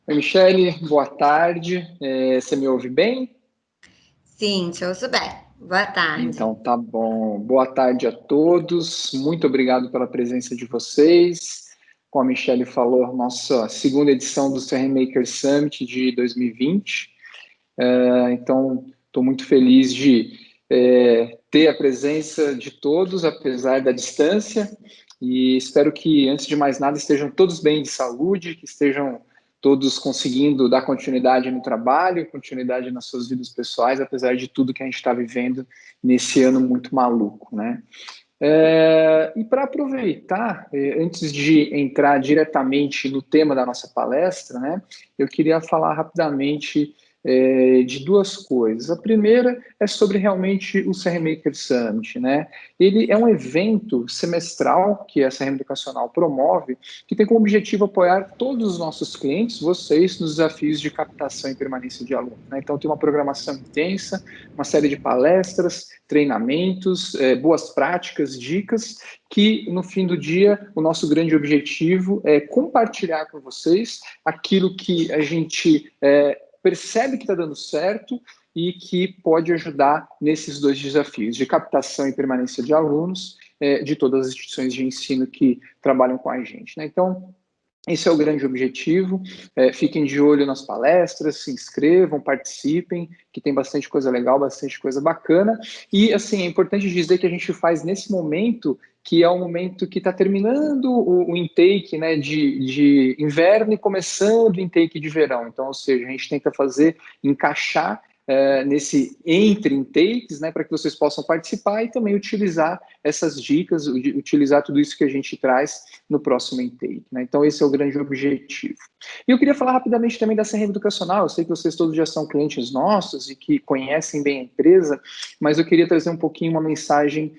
Oi, Michele, boa tarde. Você me ouve bem? Sim, te ouço bem. Boa tarde. Então, tá bom. Boa tarde a todos. Muito obrigado pela presença de vocês. Como a Michele falou, nossa segunda edição do CR Maker Summit de 2020. Então, estou muito feliz de ter a presença de todos, apesar da distância, e espero que, antes de mais nada, estejam todos bem de saúde, que estejam todos conseguindo dar continuidade no trabalho, continuidade nas suas vidas pessoais, apesar de tudo que a gente está vivendo nesse ano muito maluco, né? E para aproveitar, antes de entrar diretamente no tema da nossa palestra, né, eu queria falar rapidamente de duas coisas. A primeira é sobre realmente o CR Maker Summit, né? Ele é um evento semestral que a CRM Educacional promove, que tem como objetivo apoiar todos os nossos clientes, vocês, nos desafios de captação e permanência de alunos, né? Então tem uma programação intensa, uma série de palestras, treinamentos, boas práticas, dicas, que no fim do dia o nosso grande objetivo é compartilhar com vocês aquilo que a gente percebe que está dando certo e que pode ajudar nesses dois desafios, de captação e permanência de alunos de todas as instituições de ensino que trabalham com a gente, né? Então, esse é o grande objetivo. Fiquem de olho nas palestras, se inscrevam, participem, que tem bastante coisa legal, bastante coisa bacana. E, assim, é importante dizer que a gente faz nesse momento, que é o momento que está terminando o intake, né, de inverno e começando o intake de verão. Então, ou seja, a gente tenta encaixar nesse entre intakes, né, para que vocês possam participar e também utilizar essas dicas, utilizar tudo isso que a gente traz no próximo intake, né? Então, esse é o grande objetivo. E eu queria falar rapidamente também da CRM Educacional. Eu sei que vocês todos já são clientes nossos e que conhecem bem a empresa, mas eu queria trazer um pouquinho uma mensagem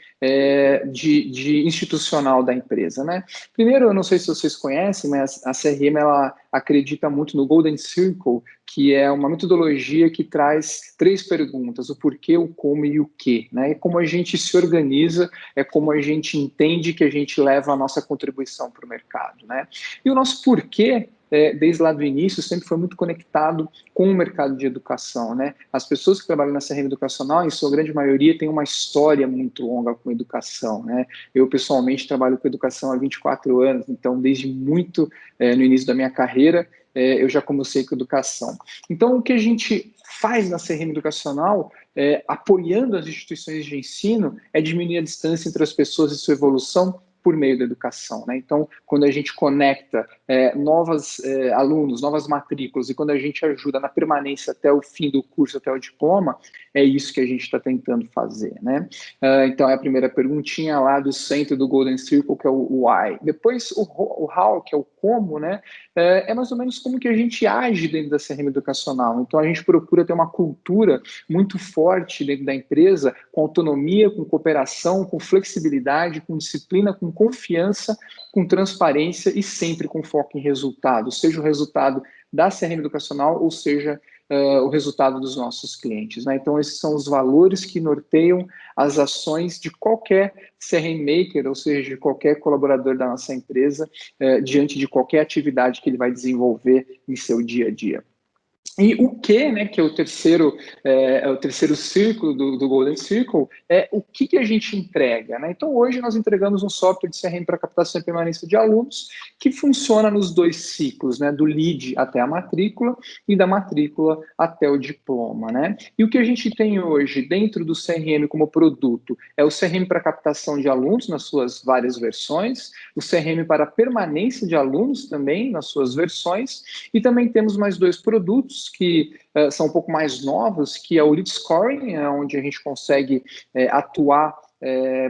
de institucional da empresa, né? Primeiro, eu não sei se vocês conhecem, mas a CRM ela acredita muito no Golden Circle, que é uma metodologia que traz três perguntas: o porquê, o como e o que, né? É como a gente se organiza, é como a gente entende que a gente leva a nossa contribuição para o mercado, né? E o nosso porquê, desde lá do início, sempre foi muito conectado com o mercado de educação, né? As pessoas que trabalham nessa rede educacional, em sua grande maioria, têm uma história muito longa com educação, né? Eu, pessoalmente, trabalho com educação há 24 anos, então, desde muito no início da minha carreira, eu já comecei com educação. Então, o que a gente faz na CRM Educacional, apoiando as instituições de ensino, é diminuir a distância entre as pessoas e sua evolução por meio da educação, né? Então, quando a gente conecta novos alunos, novas matrículas, e quando a gente ajuda na permanência até o fim do curso, até o diploma, é isso que a gente está tentando fazer, né? Então, é a primeira perguntinha lá do centro do Golden Circle, que é o why. Depois, o how, que é o como, né? É mais ou menos como que a gente age dentro da CRM educacional. Então, a gente procura ter uma cultura muito forte dentro da empresa, com autonomia, com cooperação, com flexibilidade, com disciplina, com confiança, com transparência e sempre com foco em resultado, seja o resultado da CRM educacional ou seja o resultado dos nossos clientes, né? Então, esses são os valores que norteiam as ações de qualquer CRM Maker, ou seja, de qualquer colaborador da nossa empresa, diante de qualquer atividade que ele vai desenvolver em seu dia a dia. E o que, né, que é o terceiro círculo do Golden Circle, é o que a gente entrega, né? Então, hoje nós entregamos um software de CRM para captação e permanência de alunos que funciona nos dois ciclos, né, do lead até a matrícula e da matrícula até o diploma, né? E o que a gente tem hoje dentro do CRM como produto é o CRM para captação de alunos nas suas várias versões, o CRM para permanência de alunos também nas suas versões, e também temos mais dois produtos que são um pouco mais novos, que é o Lead Scoring, onde a gente consegue atuar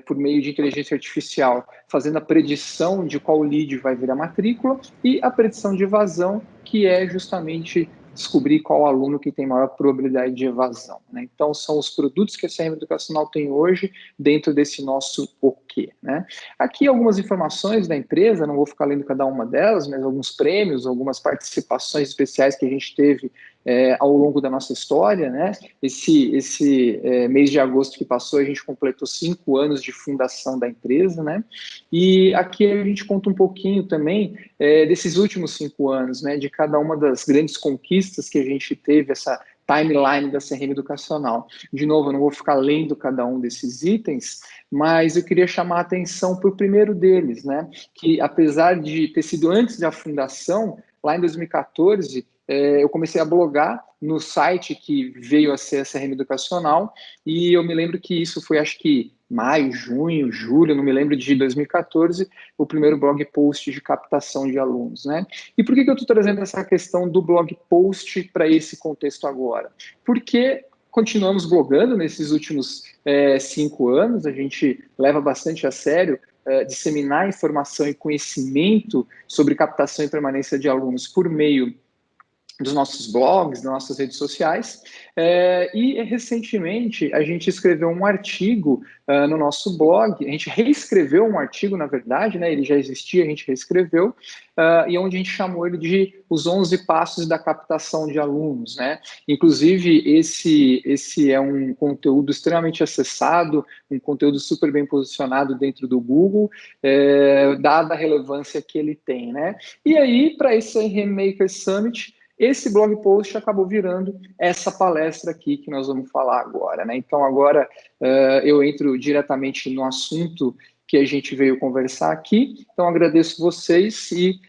por meio de inteligência artificial, fazendo a predição de qual lead vai vir a matrícula, e a predição de evasão, que é justamente descobrir qual aluno que tem maior probabilidade de evasão, né? Então, são os produtos que a CRM Educacional tem hoje dentro desse nosso o quê, né? Aqui algumas informações da empresa, não vou ficar lendo cada uma delas, mas alguns prêmios, algumas participações especiais que a gente teve ao longo da nossa história, né? Esse mês de agosto que passou, a gente completou 5 anos de fundação da empresa, né? E aqui a gente conta um pouquinho também desses últimos 5 anos, né? De cada uma das grandes conquistas que a gente teve, essa timeline da CRM Educacional. De novo, eu não vou ficar lendo cada um desses itens, mas eu queria chamar a atenção para o primeiro deles, né? Que apesar de ter sido antes da fundação, lá em 2014, eu comecei a blogar no site que veio a ser a CRM Educacional, e eu me lembro que isso foi, acho que maio, junho, julho, não me lembro, de 2014, o primeiro blog post de captação de alunos, né? E por que eu estou trazendo essa questão do blog post para esse contexto agora? Porque continuamos blogando nesses últimos 5 anos, a gente leva bastante a sério disseminar informação e conhecimento sobre captação e permanência de alunos por meio dos nossos blogs, das nossas redes sociais, e recentemente a gente escreveu um artigo no nosso blog, a gente reescreveu um artigo, na verdade, né, ele já existia, a gente reescreveu, e onde a gente chamou ele de os 11 passos da captação de alunos, né? Inclusive, esse é um conteúdo extremamente acessado, um conteúdo super bem posicionado dentro do Google, dada a relevância que ele tem, né? E aí, para esse Rainmaker Summit, esse blog post acabou virando essa palestra aqui que nós vamos falar agora, né? Então, agora eu entro diretamente no assunto que a gente veio conversar aqui. Então, agradeço vocês e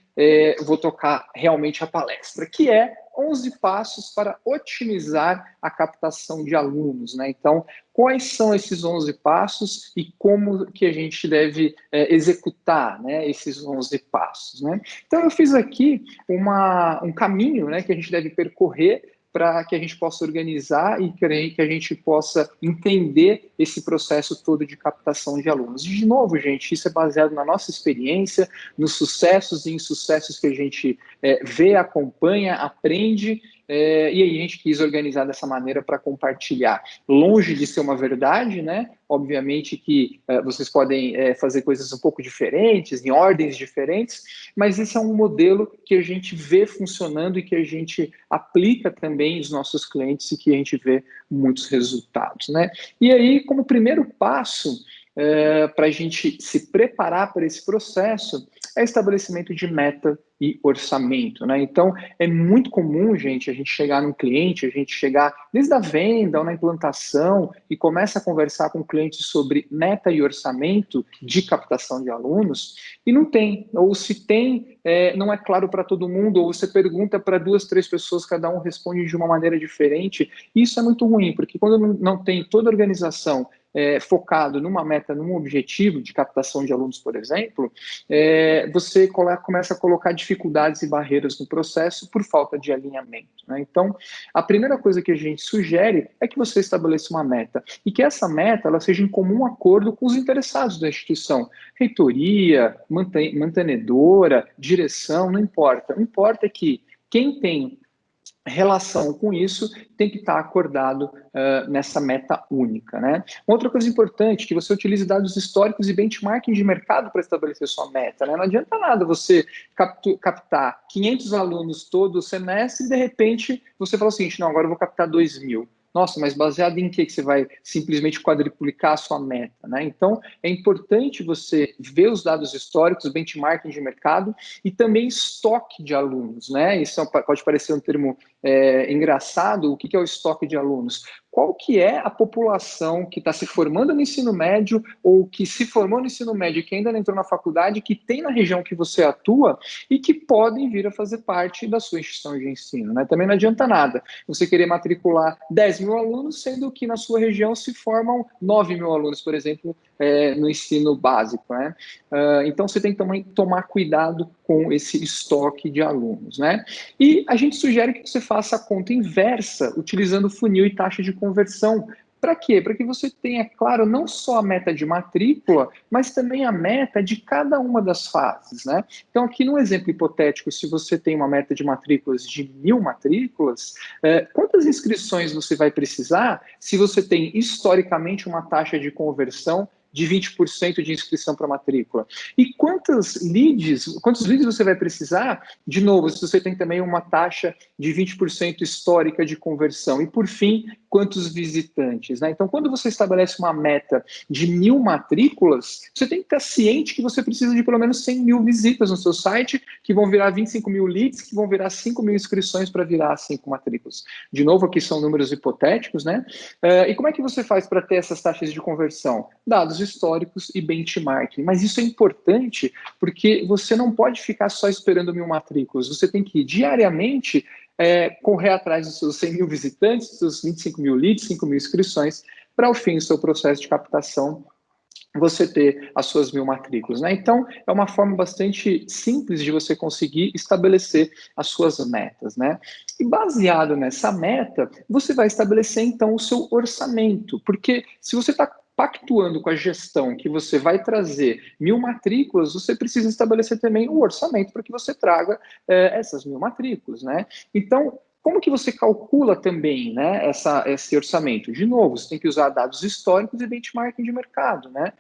vou tocar realmente a palestra, que é 11 passos para otimizar a captação de alunos, né? Então, quais são esses 11 passos e como que a gente deve executar, né, esses 11 passos, né? Então, eu fiz aqui um caminho, né, que a gente deve percorrer para que a gente possa organizar e que a gente possa entender esse processo todo de captação de alunos. De novo, gente, isso é baseado na nossa experiência, nos sucessos e insucessos que a gente vê, acompanha, aprende, e aí a gente quis organizar dessa maneira para compartilhar. Longe de ser uma verdade, né? Obviamente que vocês podem fazer coisas um pouco diferentes, em ordens diferentes, mas esse é um modelo que a gente vê funcionando e que a gente aplica também nos nossos clientes e que a gente vê muitos resultados, né? E aí, como primeiro passo, para a gente se preparar para esse processo, é estabelecimento de meta e orçamento, né? Então, é muito comum, gente, a gente chegar num cliente, a gente chegar desde a venda ou na implantação e começa a conversar com o cliente sobre meta e orçamento de captação de alunos e não tem, ou se tem, não é claro para todo mundo, ou você pergunta para 2, 3 pessoas, cada um responde de uma maneira diferente. Isso é muito ruim, porque quando não tem toda a organização focado numa meta, num objetivo de captação de alunos, por exemplo, você começa a colocar dificuldades e barreiras no processo por falta de alinhamento, né? Então, a primeira coisa que a gente sugere é que você estabeleça uma meta e que essa meta ela seja em comum acordo com os interessados da instituição, reitoria, mantenedora, direção, não importa. O importa é que quem tem relação com isso tem que estar acordado nessa meta única, né? Outra coisa importante, que você utilize dados históricos e benchmarking de mercado para estabelecer sua meta, né? Não adianta nada você captar 500 alunos todo semestre e de repente você fala o seguinte, não, agora eu vou captar 2.000. Nossa, mas baseado em que você vai simplesmente quadriplicar a sua meta, né? Então, é importante você ver os dados históricos, benchmarking de mercado e também estoque de alunos, né? Isso pode parecer um termo engraçado. O que é o estoque de alunos? Qual que é a população que está se formando no ensino médio ou que se formou no ensino médio e que ainda não entrou na faculdade, que tem na região que você atua e que podem vir a fazer parte da sua instituição de ensino, né? Também não adianta nada você querer matricular 10.000 alunos, sendo que na sua região se formam 9.000 alunos, por exemplo, no ensino básico, né? Então, você tem que também tomar cuidado com esse estoque de alunos, né? E a gente sugere que você faça a conta inversa, utilizando funil e taxa de conversão. Para quê? Para que você tenha, claro, não só a meta de matrícula, mas também a meta de cada uma das fases, né? Então, aqui no exemplo hipotético, se você tem uma meta de matrículas de 1.000 matrículas, quantas inscrições você vai precisar se você tem historicamente uma taxa de conversão de 20% de inscrição para matrícula? E quantos leads você vai precisar? De novo, se você tem também uma taxa de 20% histórica de conversão. E, por fim, quantos visitantes, né? Então, quando você estabelece uma meta de 1.000 matrículas, você tem que estar ciente que você precisa de pelo menos 100.000 visitas no seu site, que vão virar 25.000 leads, que vão virar 5.000 inscrições para virar 5 matrículas. De novo, aqui são números hipotéticos, né? E como é que você faz para ter essas taxas de conversão? Dados históricos e benchmarking. Mas isso é importante porque você não pode ficar só esperando 1.000 matrículas. Você tem que diariamente correr atrás dos seus 100.000 visitantes, dos seus 25.000 leads, 5.000 inscrições, para ao fim do seu processo de captação você ter as suas 1.000 matrículas, né? Então, é uma forma bastante simples de você conseguir estabelecer as suas metas, né? E baseado nessa meta, você vai estabelecer, então, o seu orçamento, porque se você está pactuando com a gestão que você vai trazer 1.000 matrículas, você precisa estabelecer também o orçamento para que você traga essas 1.000 matrículas, né? Então, como que você calcula também, né, esse orçamento? De novo, você tem que usar dados históricos e benchmarking de mercado, né?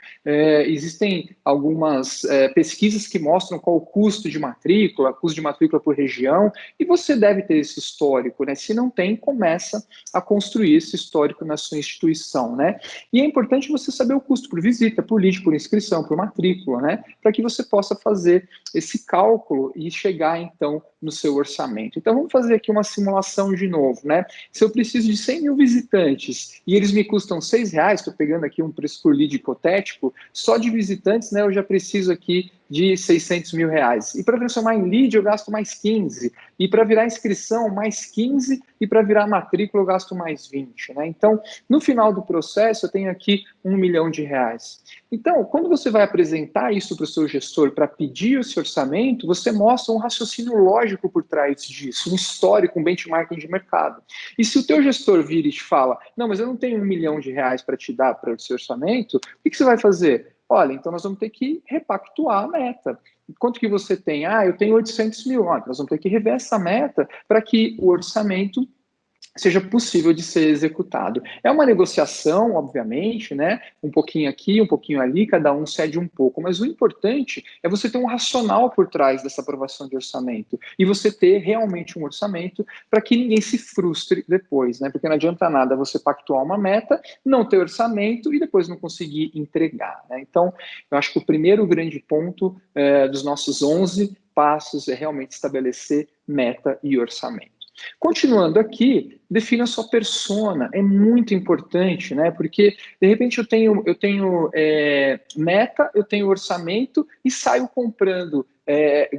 Existem algumas pesquisas que mostram qual o custo de matrícula por região, e você deve ter esse histórico, né? Se não tem, começa a construir esse histórico na sua instituição, né? E é importante você saber o custo por visita, por lead, por inscrição, por matrícula, né? Para que você possa fazer esse cálculo e chegar, então, no seu orçamento. Então, vamos fazer aqui uma simulação de novo, né? Se eu preciso de 100.000 visitantes e eles me custam R$6, estou pegando aqui um preço por lead hipotético, só de visitantes, né, eu já preciso aqui de R$600.000. E para transformar em lead, eu gasto mais 15. E para virar inscrição, mais 15. E para virar matrícula, eu gasto mais 20. Né? Então, no final do processo, eu tenho aqui R$1 milhão. Então, quando você vai apresentar isso para o seu gestor para pedir esse orçamento, você mostra um raciocínio lógico por trás disso, um histórico, um benchmarking de mercado. E se o teu gestor vira e te fala, não, mas eu não tenho R$1 milhão para te dar para esse orçamento, o que você vai fazer? Olha, então nós vamos ter que repactuar a meta. Quanto que você tem? Ah, eu tenho 800 mil. Olha, nós vamos ter que rever essa meta para que o orçamento seja possível de ser executado. É uma negociação, obviamente, né? Um pouquinho aqui, um pouquinho ali, cada um cede um pouco, mas o importante é você ter um racional por trás dessa aprovação de orçamento e você ter realmente um orçamento para que ninguém se frustre depois, né? Porque não adianta nada você pactuar uma meta, não ter orçamento e depois não conseguir entregar, né? Então, eu acho que o primeiro grande ponto dos nossos 11 passos é realmente estabelecer meta e orçamento. Continuando aqui, defina a sua persona, é muito importante, né? Porque de repente eu tenho meta, eu tenho orçamento e saio comprando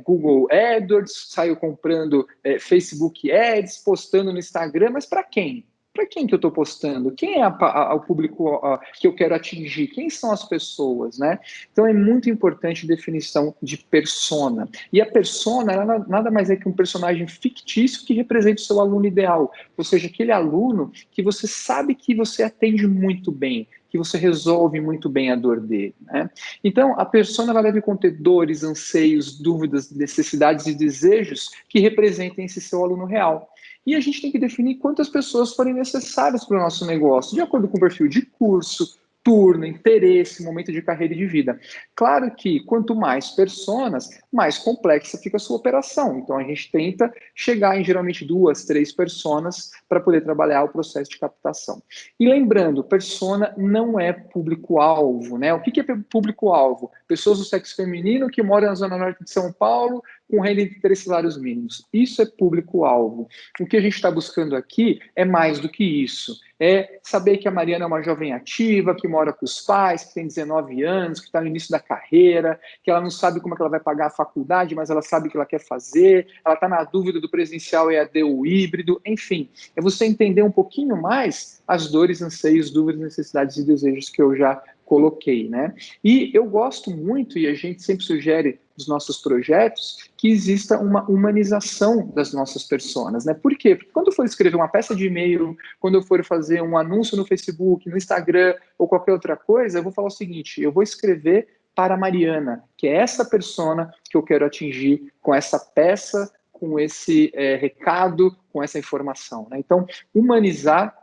Google AdWords, saio comprando Facebook Ads, postando no Instagram, mas para quem? Para quem que eu estou postando? Quem é o público que eu quero atingir? Quem são as pessoas, né? Então é muito importante a definição de persona. E a persona, ela nada mais é que um personagem fictício que representa o seu aluno ideal. Ou seja, aquele aluno que você sabe que você atende muito bem, que você resolve muito bem a dor dele, né? Então, a persona ela deve conter dores, anseios, dúvidas, necessidades e desejos que representem esse seu aluno real. E a gente tem que definir quantas pessoas forem necessárias para o nosso negócio, de acordo com o perfil de curso, turno, interesse, momento de carreira e de vida. Claro que quanto mais personas, mais complexa fica a sua operação. Então a gente tenta chegar em geralmente 2, 3 personas para poder trabalhar o processo de captação. E lembrando, persona não é público-alvo, né? O que é público-alvo? Pessoas do sexo feminino que moram na Zona Norte de São Paulo com renda entre 3 salários mínimos. Isso é público-alvo. O que a gente está buscando aqui é mais do que isso. É saber que a Mariana é uma jovem ativa, que mora com os pais, que tem 19 anos, que está no início da carreira, que ela não sabe como é que ela vai pagar a faculdade, mas ela sabe o que ela quer fazer, ela está na dúvida do presencial EAD ou híbrido, enfim. É você entender um pouquinho mais as dores, anseios, dúvidas, necessidades e desejos que eu já coloquei, né? E eu gosto muito, e a gente sempre sugere nos nossos projetos, que exista uma humanização das nossas personas, né? Por quê? Porque quando eu for escrever uma peça de e-mail, quando eu for fazer um anúncio no Facebook, no Instagram ou qualquer outra coisa, eu vou falar o seguinte, eu vou escrever para a Mariana, que é essa persona que eu quero atingir com essa peça, com esse recado, com essa informação, né? Então, humanizar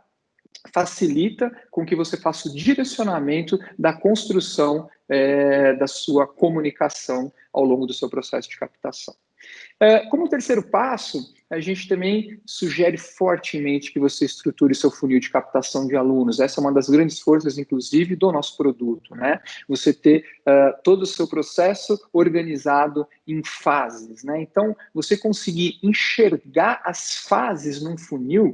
facilita com que você faça o direcionamento da construção da sua comunicação ao longo do seu processo de captação. Como terceiro passo, a gente também sugere fortemente que você estruture seu funil de captação de alunos. Essa é uma das grandes forças, inclusive, do nosso produto, né? Você ter todo o seu processo organizado em fases, né? Então, você conseguir enxergar as fases num funil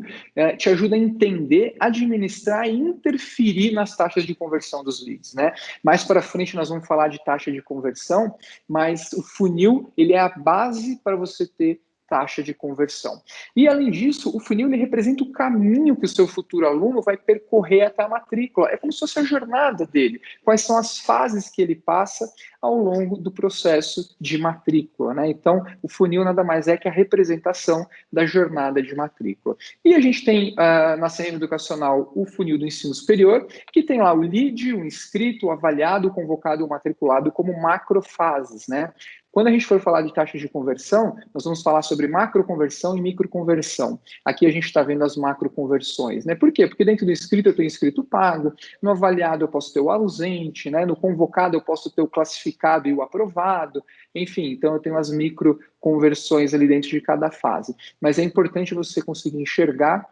te ajuda a entender, administrar e interferir nas taxas de conversão dos leads, né? Mais para frente nós vamos falar de taxa de conversão, mas o funil, ele é a base para você ter taxa de conversão. E, além disso, o funil ele representa o caminho que o seu futuro aluno vai percorrer até a matrícula. É como se fosse a jornada dele. Quais são as fases que ele passa ao longo do processo de matrícula, né? Então, o funil nada mais é que a representação da jornada de matrícula. E a gente tem, na CRM Educacional, o funil do ensino superior, que tem lá o lead, o inscrito, o avaliado, o convocado e o matriculado como macrofases, né? Quando a gente for falar de taxas de conversão, nós vamos falar sobre macroconversão e microconversão. Aqui a gente está vendo as macroconversões, né? Por quê? Porque dentro do inscrito eu tenho inscrito pago, no avaliado eu posso ter o ausente, né? No convocado eu posso ter o classificado e o aprovado, enfim, então eu tenho as microconversões ali dentro de cada fase. Mas é importante você conseguir enxergar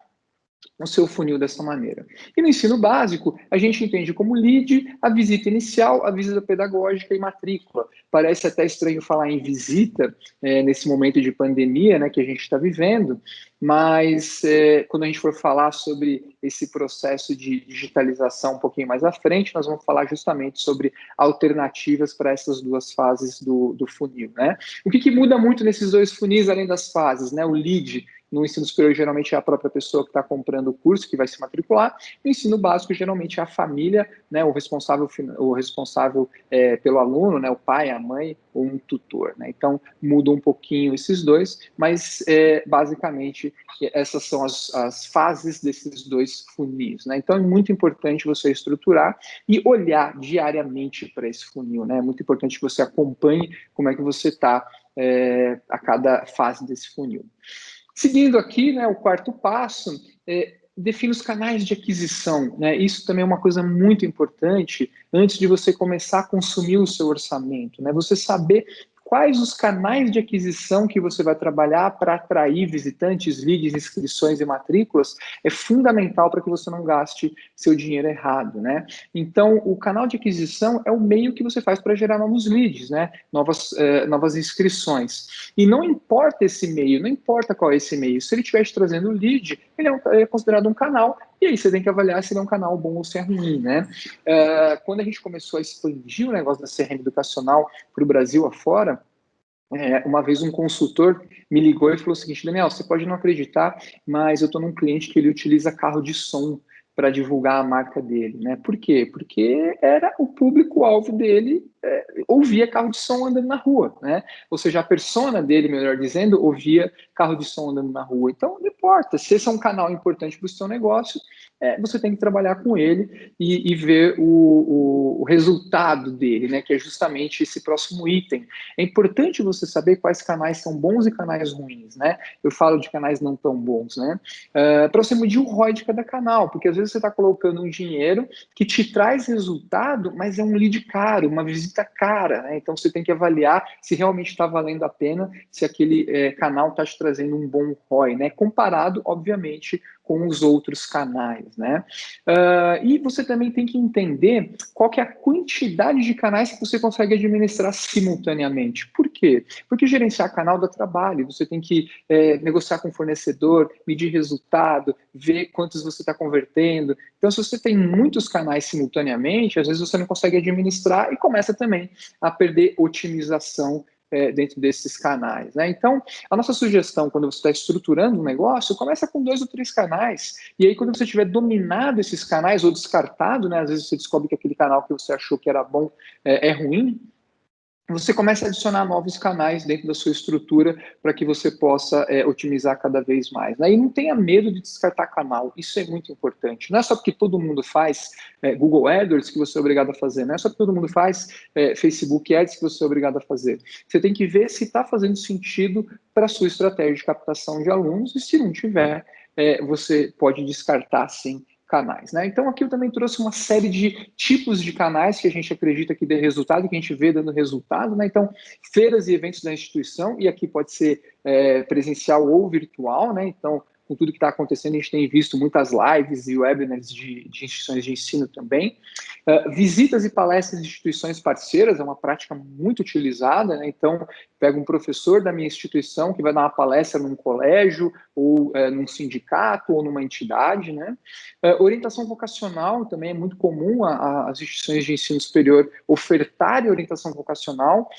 o seu funil dessa maneira. E no ensino básico, a gente entende como lead a visita inicial, a visita pedagógica e matrícula. Parece até estranho falar em visita nesse momento de pandemia, né, que a gente está vivendo, mas quando a gente for falar sobre esse processo de digitalização um pouquinho mais à frente, nós vamos falar justamente sobre alternativas para essas duas fases do funil, né? O que muda muito nesses dois funis, além das fases, né? O lead, no ensino superior, geralmente é a própria pessoa que está comprando o curso, que vai se matricular. No ensino básico, geralmente é a família, né, o responsável pelo aluno, né, o pai, a mãe ou um tutor, né? Então, muda um pouquinho esses dois, mas basicamente essas são as fases desses dois funis, né? Então, é muito importante você estruturar e olhar diariamente para esse funil, né? É muito importante que você acompanhe como é que você está a cada fase desse funil. Seguindo aqui, né, o quarto passo, define os canais de aquisição, né? Isso também é uma coisa muito importante antes de você começar a consumir o seu orçamento, né? Você saber quais os canais de aquisição que você vai trabalhar para atrair visitantes, leads, inscrições e matrículas é fundamental para que você não gaste seu dinheiro errado, né? Então, o canal de aquisição é o meio que você faz para gerar novos leads, né? Novas inscrições. E não importa esse meio, não importa qual é esse meio. Se ele estiver te trazendo lead, ele é considerado um canal, e aí você tem que avaliar se ele é um canal bom ou se é ruim, né? Quando a gente começou a expandir o negócio da CRM Educacional para o Brasil afora, uma vez um consultor me ligou e falou o seguinte: Daniel, você pode não acreditar, mas eu estou num cliente que ele utiliza carro de som para divulgar a marca dele, né? Por quê? Porque era o público-alvo dele ouvia carro de som andando na rua, né? Ou seja, a persona dele, melhor dizendo, ouvia carro de som andando na rua. Então, não importa, se esse é um canal importante para o seu negócio, você tem que trabalhar com ele e ver o resultado dele, né? Que é justamente esse próximo item. É importante você saber quais canais são bons e canais ruins, né? Eu falo de canais não tão bons, né? Para você medir o ROI de cada canal, porque às vezes você está colocando um dinheiro que te traz resultado, mas é um lead caro, uma visita cara, né? Então você tem que avaliar se realmente está valendo a pena, se aquele canal está te trazendo um bom ROI, né? Comparado, obviamente, com os outros canais, né? E você também tem que entender qual que é a quantidade de canais que você consegue administrar simultaneamente. Por quê? Porque gerenciar canal dá trabalho, você tem que negociar com o fornecedor, medir resultado, ver quantos você está convertendo. Então, se você tem muitos canais simultaneamente, às vezes você não consegue administrar e começa também a perder otimização dentro desses canais, né? Então, a nossa sugestão, quando você está estruturando um negócio, começa com 2 ou 3 canais, e aí quando você tiver dominado esses canais ou descartado, né? Às vezes você descobre que aquele canal que você achou que era bom é ruim, você começa a adicionar novos canais dentro da sua estrutura para que você possa otimizar cada vez mais, né? E não tenha medo de descartar canal, isso é muito importante. Não é só porque todo mundo faz Google AdWords que você é obrigado a fazer, não é só porque todo mundo faz Facebook Ads que você é obrigado a fazer. Você tem que ver se está fazendo sentido para a sua estratégia de captação de alunos, e se não tiver, você pode descartar, sim, canais, né? Então, aqui eu também trouxe uma série de tipos de canais que a gente acredita que dê resultado, que a gente vê dando resultado, né? Então, feiras e eventos da instituição, e aqui pode ser presencial ou virtual, né? Então, com tudo que está acontecendo, a gente tem visto muitas lives e webinars de instituições de ensino também. Visitas e palestras de instituições parceiras é uma prática muito utilizada, né? Então, pego um professor da minha instituição que vai dar uma palestra num colégio, ou num sindicato, ou numa entidade, né? Orientação vocacional também é muito comum as instituições de ensino superior ofertarem orientação vocacional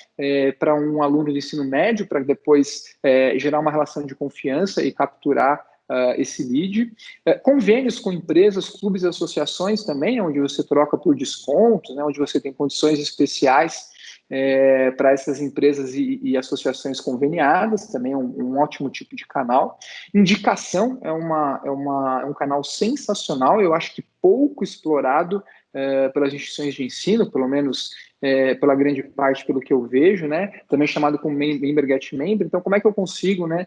para um aluno de ensino médio, para depois gerar uma relação de confiança e capturar esse lead. Convênios com empresas, clubes e associações também, onde você troca por descontos, né, onde você tem condições especiais para essas empresas e associações conveniadas, também é um ótimo tipo de canal. Indicação é um canal sensacional, eu acho que pouco explorado pelas instituições de ensino, pelo menos pela grande parte, pelo que eu vejo, né? Também chamado como Member Get Member. Então, como é que eu consigo, né,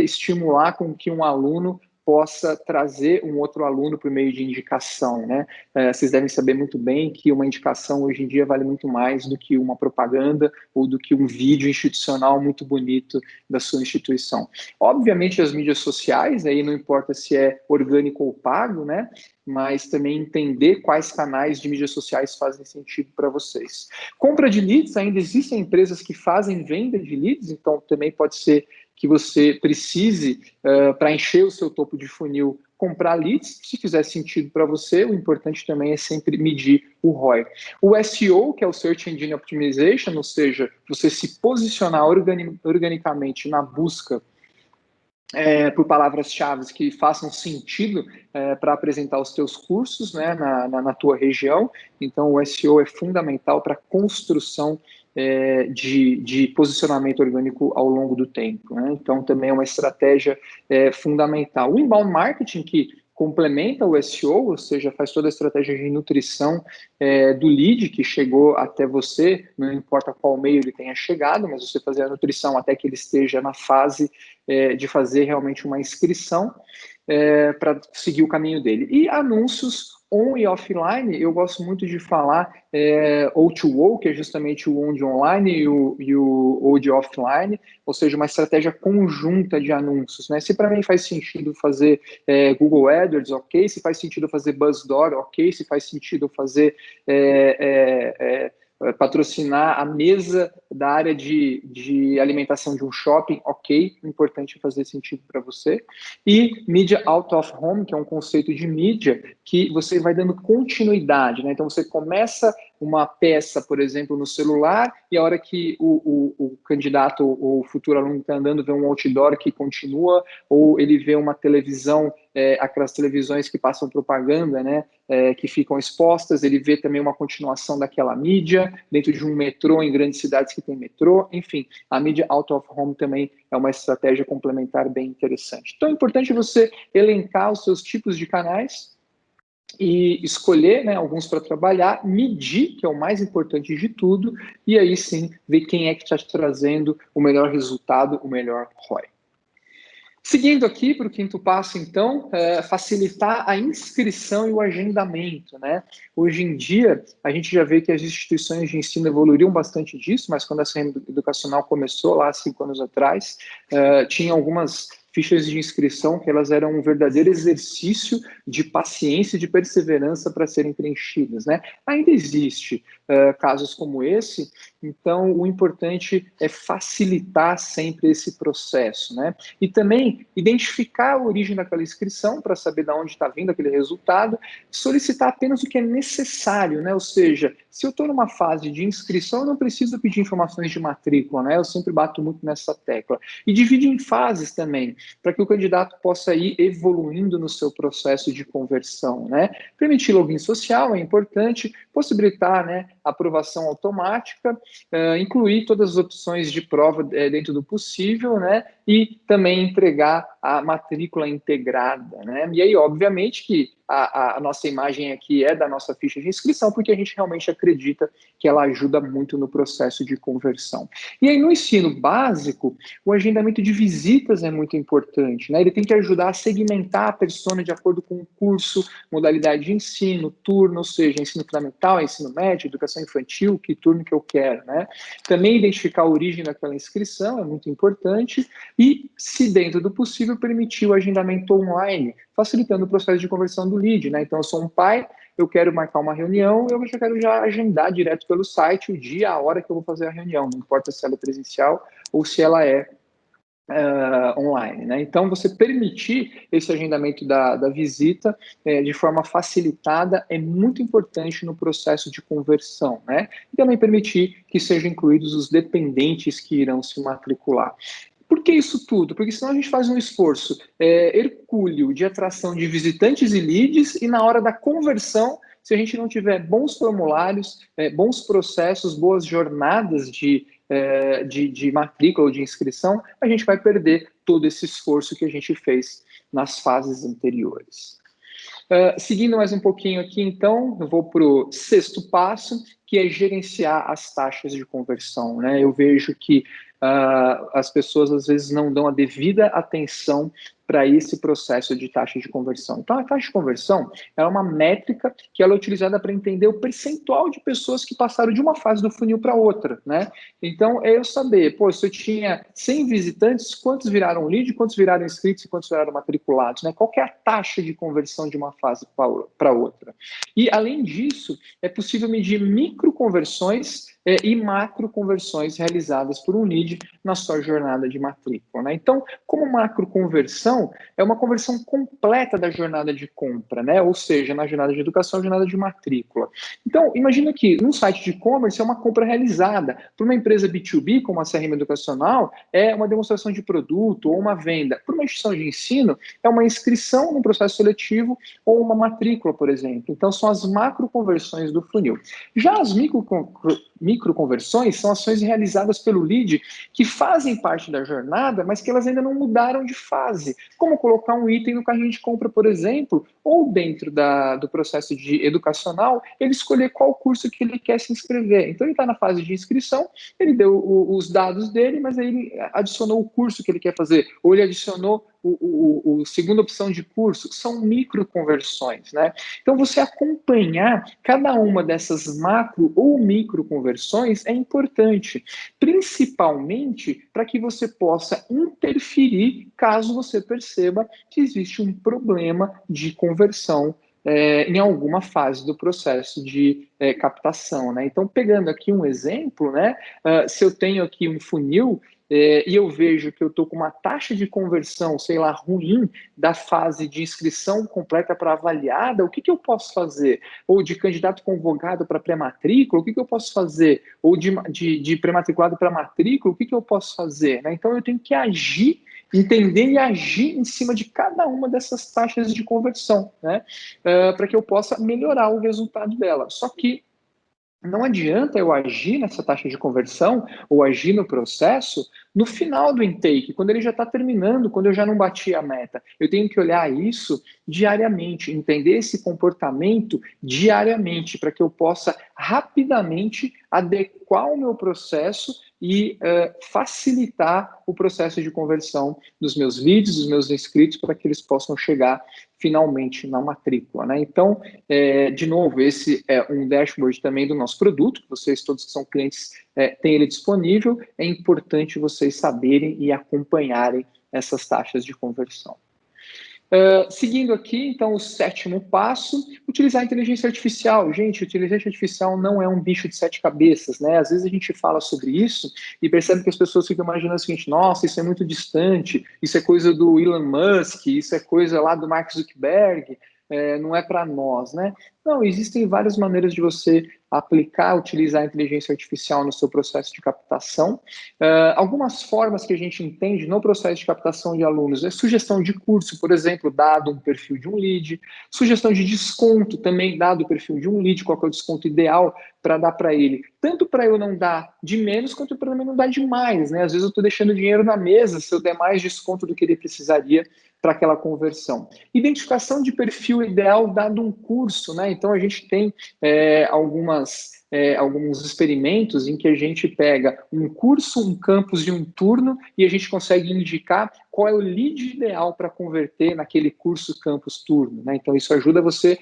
estimular com que um aluno possa trazer um outro aluno por meio de indicação, né? Vocês devem saber muito bem que uma indicação hoje em dia vale muito mais do que uma propaganda ou do que um vídeo institucional muito bonito da sua instituição. Obviamente, as mídias sociais, aí não importa se é orgânico ou pago, né? Mas também entender quais canais de mídias sociais fazem sentido para vocês. Compra de leads, ainda existem empresas que fazem venda de leads, então também pode ser que você precise, para encher o seu topo de funil, comprar leads. Se fizer sentido para você, o importante também é sempre medir o ROI. O SEO, que é o Search Engine Optimization, ou seja, você se posicionar organicamente na busca por palavras-chave que façam sentido para apresentar os teus cursos, né, na tua região. Então, o SEO é fundamental para a construção de posicionamento orgânico ao longo do tempo, né? Então, também é uma estratégia fundamental. O inbound marketing, que complementa o SEO, ou seja, faz toda a estratégia de nutrição do lead que chegou até você, não importa qual meio ele tenha chegado, mas você fazer a nutrição até que ele esteja na fase de fazer realmente uma inscrição para seguir o caminho dele. E anúncios on e offline, eu gosto muito de falar O2O, que é justamente o on de online e o O de offline, ou seja, uma estratégia conjunta de anúncios, né? Se para mim faz sentido fazer Google AdWords, ok. Se faz sentido fazer BuzzDoor, ok. Se faz sentido fazer patrocinar a mesa da área de alimentação de um shopping, ok, importante fazer sentido para você. E mídia out of home, que é um conceito de mídia que você vai dando continuidade, né? Então você começa uma peça, por exemplo, no celular, e a hora que o candidato ou o futuro aluno está andando, vê um outdoor que continua, ou ele vê uma televisão, aquelas televisões que passam propaganda, né, que ficam expostas, ele vê também uma continuação daquela mídia, dentro de um metrô, em grandes cidades que tem metrô, enfim, a mídia out of home também é uma estratégia complementar bem interessante. Então é importante você elencar os seus tipos de canais, e escolher, né, alguns para trabalhar, medir, que é o mais importante de tudo, e aí sim ver quem é que está te trazendo o melhor resultado, o melhor ROI. Seguindo aqui para o quinto passo, então, facilitar a inscrição e o agendamento, né? Hoje em dia, a gente já vê que as instituições de ensino evoluíram bastante disso, mas quando essa renda educacional começou, lá 5 anos atrás, tinha algumas fichas de inscrição que elas eram um verdadeiro exercício de paciência e de perseverança para serem preenchidas, né? Ainda existe casos como esse, então o importante é facilitar sempre esse processo, né? E também identificar a origem daquela inscrição para saber de onde está vindo aquele resultado, solicitar apenas o que é necessário, né? Ou seja, se eu estou numa fase de inscrição, eu não preciso pedir informações de matrícula, né? Eu sempre bato muito nessa tecla. E divide em fases também, para que o candidato possa ir evoluindo no seu processo de conversão, né? Permitir login social é importante, possibilitar, né, aprovação automática, incluir todas as opções de prova dentro do possível, né? E também entregar a matrícula integrada, né? E aí, obviamente, que a nossa imagem aqui é da nossa ficha de inscrição, porque a gente realmente acredita que ela ajuda muito no processo de conversão. E aí, no ensino básico, o agendamento de visitas é muito importante, né? Ele tem que ajudar a segmentar a persona de acordo com o curso, modalidade de ensino, turno, ou seja, ensino fundamental, ensino médio, educação infantil, que turno que eu quero, né? Também identificar a origem daquela inscrição é muito importante e, se dentro do possível, permitir o agendamento online, facilitando o processo de conversão do lead, né? Então, eu sou um pai, eu quero marcar uma reunião, eu já quero agendar direto pelo site o dia, a hora que eu vou fazer a reunião, não importa se ela é presencial ou se ela é online, né? Então, você permitir esse agendamento da visita de forma facilitada é muito importante no processo de conversão, né? E também permitir que sejam incluídos os dependentes que irão se matricular. Por que isso tudo? Porque senão a gente faz um esforço hercúleo de atração de visitantes e leads e na hora da conversão, se a gente não tiver bons formulários, bons processos, boas jornadas de matrícula ou de inscrição, a gente vai perder todo esse esforço que a gente fez nas fases anteriores. Seguindo mais um pouquinho aqui, então, eu vou para o sexto passo, que é gerenciar as taxas de conversão, né? Eu vejo que as pessoas, às vezes, não dão a devida atenção para esse processo de taxa de conversão. Então, a taxa de conversão é uma métrica que ela é utilizada para entender o percentual de pessoas que passaram de uma fase do funil para outra, né? Então, é eu saber, se eu tinha 100 visitantes, quantos viraram lead, quantos viraram inscritos e quantos viraram matriculados, né? Qual que é a taxa de conversão de uma fase para outra? E, além disso, é possível medir microconversões e macroconversões realizadas por um lead na sua jornada de matrícula, né? Então, como macroconversão, é uma conversão completa da jornada de compra, né? Ou seja, na jornada de educação, jornada de matrícula. Então, imagina que num site de e-commerce é uma compra realizada por uma empresa B2B, como a CRM Educacional, é uma demonstração de produto ou uma venda. Por uma instituição de ensino, é uma inscrição num processo seletivo ou uma matrícula, por exemplo. Então, são as macroconversões do funil. Já as microconversões são ações realizadas pelo lead que fazem parte da jornada, mas que elas ainda não mudaram de fase. Como colocar um item no carrinho de compra, por exemplo, ou dentro do processo educacional, ele escolher qual curso que ele quer se inscrever. Então, ele está na fase de inscrição, ele deu os dados dele, mas aí ele adicionou o curso que ele quer fazer, ou ele adicionou a segunda opção de curso, são microconversões, né? Então, você acompanhar cada uma dessas macro ou microconversões é importante, principalmente para que você possa interferir caso você perceba que existe um problema de conversão em alguma fase do processo de captação, né? Então, pegando aqui um exemplo, né? Se eu tenho aqui um funil e eu vejo que eu estou com uma taxa de conversão, sei lá, ruim, da fase de inscrição completa para avaliada, o que eu posso fazer? Ou de candidato convocado para pré-matrícula, o que eu posso fazer? Ou de pré-matriculado para matrícula, o que eu posso fazer? Né? Então, eu tenho que agir, entender e agir em cima de cada uma dessas taxas de conversão, né? Para que eu possa melhorar o resultado dela. Só que não adianta eu agir nessa taxa de conversão ou agir no processo no final do intake, quando ele já está terminando, quando eu já não bati a meta. Eu tenho que olhar isso diariamente, entender esse comportamento diariamente, para que eu possa rapidamente adequar o meu processo e facilitar o processo de conversão dos meus leads, dos meus inscritos, para que eles possam chegar finalmente na matrícula, né? Então, de novo, esse é um dashboard também do nosso produto, que vocês todos que são clientes têm ele disponível, é importante vocês saberem e acompanharem essas taxas de conversão. Seguindo aqui, então, o sétimo passo, utilizar a inteligência artificial. Gente, a inteligência artificial não é um bicho de 7 cabeças, né? Às vezes a gente fala sobre isso e percebe que as pessoas ficam imaginando o seguinte: nossa, isso é muito distante, isso é coisa do Elon Musk, isso é coisa lá do Mark Zuckerberg, não é para nós, né? Não, existem várias maneiras de você aplicar, utilizar a inteligência artificial no seu processo de captação. Algumas formas que a gente entende no processo de captação de alunos é sugestão de curso, por exemplo, dado um perfil de um lead, sugestão de desconto também, dado o perfil de um lead, qual é o desconto ideal para dar para ele, tanto para eu não dar de menos, quanto para também não dar de mais, né? Às vezes eu estou deixando dinheiro na mesa, se eu der mais desconto do que ele precisaria, para aquela conversão. Identificação de perfil ideal dado um curso, né? Então a gente tem alguns experimentos em que a gente pega um curso, um campus e um turno e a gente consegue indicar qual é o lead ideal para converter naquele curso, campus, turno, né? Então isso ajuda você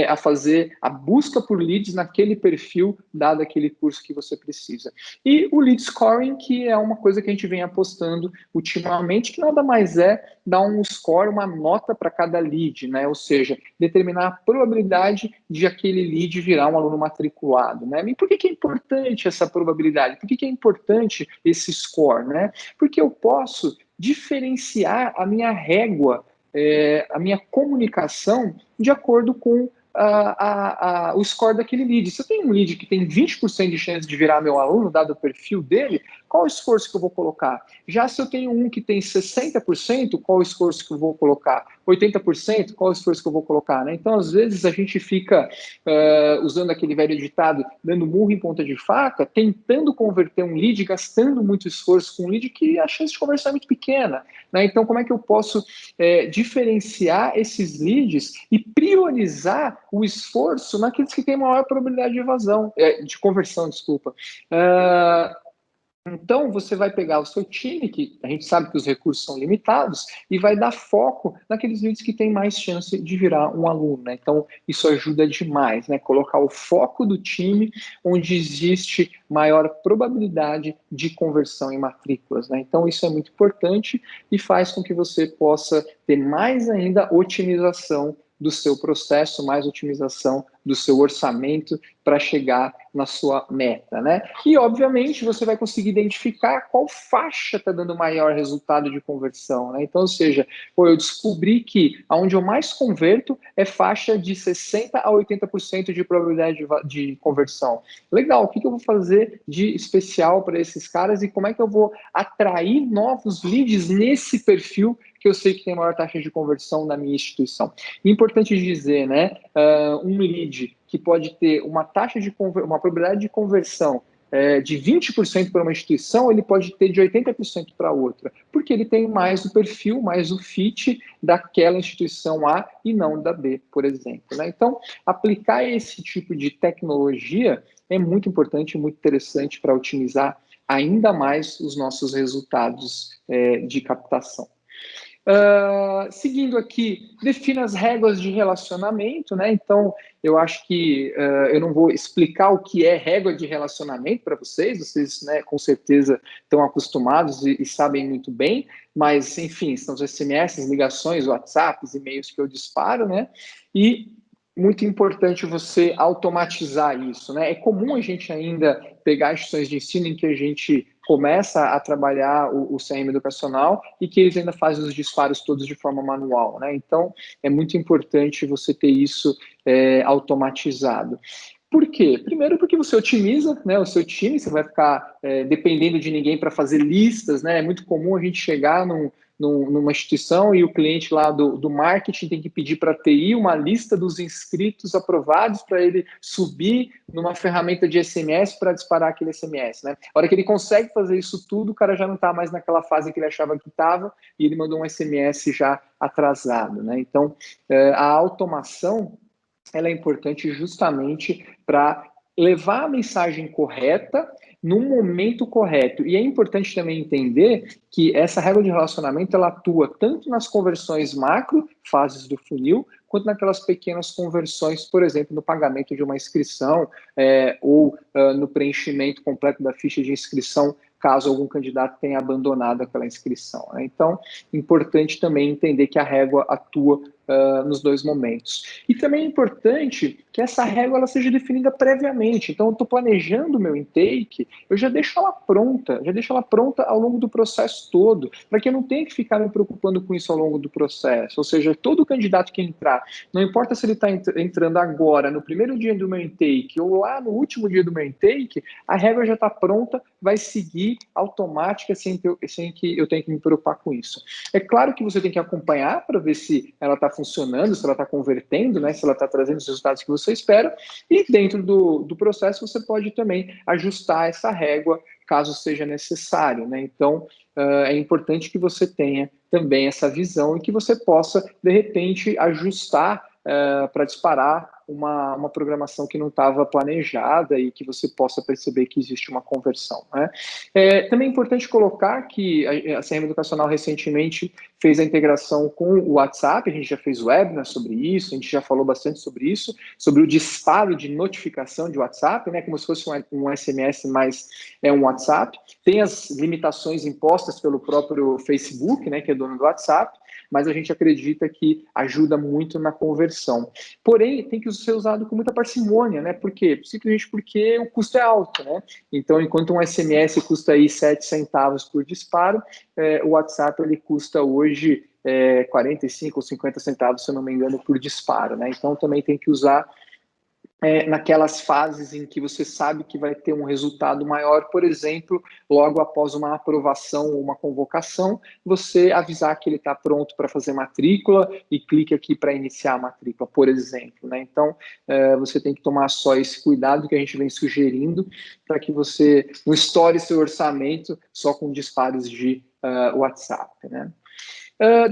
a fazer a busca por leads naquele perfil, dado aquele curso que você precisa. E o lead scoring, que é uma coisa que a gente vem apostando ultimamente, que nada mais é dar um score, uma nota para cada lead, né? Ou seja, determinar a probabilidade de aquele lead virar um aluno matriculado, né? E por que é importante essa probabilidade? Por que é importante esse score, né? Porque eu posso diferenciar a minha régua, a minha comunicação de acordo com o score daquele lead. Se eu tenho um lead que tem 20% de chance de virar meu aluno, dado o perfil dele, qual o esforço que eu vou colocar? Já se eu tenho um que tem 60%, qual o esforço que eu vou colocar? 80%, qual o esforço que eu vou colocar? Né? Então, às vezes, a gente fica usando aquele velho ditado, dando murro em ponta de faca, tentando converter um lead, gastando muito esforço com um lead que a chance de conversão é muito pequena. Né? Então, como é que eu posso diferenciar esses leads e priorizar o esforço naqueles que têm maior probabilidade de evasão, de conversão, desculpa. Então, você vai pegar o seu time, que a gente sabe que os recursos são limitados, e vai dar foco naqueles leads que têm mais chance de virar um aluno. Né? Então, isso ajuda demais, né? Colocar o foco do time onde existe maior probabilidade de conversão em matrículas. Né? Então, isso é muito importante e faz com que você possa ter mais ainda otimização do seu processo, mais otimização do seu orçamento para chegar na sua meta, né? E, obviamente, você vai conseguir identificar qual faixa está dando maior resultado de conversão, né? Então, ou seja, eu descobri que onde eu mais converto é faixa de 60% a 80% de probabilidade de conversão. Legal, o que eu vou fazer de especial para esses caras e como é que eu vou atrair novos leads nesse perfil que eu sei que tem maior taxa de conversão na minha instituição. Importante dizer, né? Um lead que pode ter uma taxa de uma probabilidade de conversão de 20% para uma instituição, ele pode ter de 80% para outra, porque ele tem mais o perfil, mais o fit daquela instituição A e não da B, por exemplo. Né? Então, aplicar esse tipo de tecnologia é muito importante, muito interessante para otimizar ainda mais os nossos resultados de captação. Seguindo aqui, defina as regras de relacionamento, né? Então, eu acho que eu não vou explicar o que é regra de relacionamento para vocês, né, com certeza estão acostumados e sabem muito bem, mas, enfim, são os SMS, ligações, WhatsApps, e-mails que eu disparo, né? E muito importante você automatizar isso, né? É comum a gente ainda pegar instituições de ensino em que a gente começa a trabalhar o CRM educacional e que eles ainda fazem os disparos todos de forma manual, né? Então, é muito importante você ter isso automatizado. Por quê? Primeiro porque você otimiza, né, o seu time, você vai ficar dependendo de ninguém para fazer listas, né? É muito comum a gente chegar numa instituição e o cliente lá do marketing tem que pedir para a TI uma lista dos inscritos aprovados para ele subir numa ferramenta de SMS para disparar aquele SMS, né? A hora que ele consegue fazer isso tudo, o cara já não está mais naquela fase que ele achava que estava e ele mandou um SMS já atrasado, né? Então, a automação ela é importante justamente para levar a mensagem correta no momento correto. E é importante também entender que essa regra de relacionamento ela atua tanto nas conversões macro, fases do funil, quanto naquelas pequenas conversões, por exemplo, no pagamento de uma inscrição ou no preenchimento completo da ficha de inscrição, caso algum candidato tenha abandonado aquela inscrição. Né? Então, importante também entender que a régua atua nos dois momentos. E também é importante que essa régua ela seja definida previamente. Então, eu estou planejando o meu intake, eu já deixo ela pronta ao longo do processo todo, para que eu não tenha que ficar me preocupando com isso ao longo do processo. Ou seja, todo candidato que entrar, não importa se ele está entrando agora, no primeiro dia do meu intake, ou lá no último dia do meu intake, a régua já está pronta, vai seguir automática, sem que eu tenha que me preocupar com isso. É claro que você tem que acompanhar para ver se ela está funcionando, se ela está convertendo, né, se ela está trazendo os resultados que você espera, e dentro do processo você pode também ajustar essa régua caso seja necessário, né? Então, é importante que você tenha também essa visão e que você possa, de repente, ajustar para disparar uma programação que não estava planejada e que você possa perceber que existe uma conversão, né? Também é importante colocar que a CRM Educacional recentemente fez a integração com o WhatsApp, a gente já fez webinar sobre isso, a gente já falou bastante sobre isso, sobre o disparo de notificação de WhatsApp, né, como se fosse um SMS, mas é um WhatsApp. Tem as limitações impostas pelo próprio Facebook, né, que é dono do WhatsApp, mas a gente acredita que ajuda muito na conversão. Porém, tem que ser usado com muita parcimônia, né? Por quê? Simplesmente porque o custo é alto, né? Então, enquanto um SMS custa aí 7 centavos por disparo, o WhatsApp ele custa hoje 45 ou 50 centavos, se eu não me engano, por disparo, né? Então, também tem que usar naquelas fases em que você sabe que vai ter um resultado maior, por exemplo, logo após uma aprovação ou uma convocação, você avisar que ele está pronto para fazer matrícula e clique aqui para iniciar a matrícula, por exemplo, né? Então, você tem que tomar só esse cuidado que a gente vem sugerindo para que você não estoure seu orçamento só com disparos de WhatsApp, né?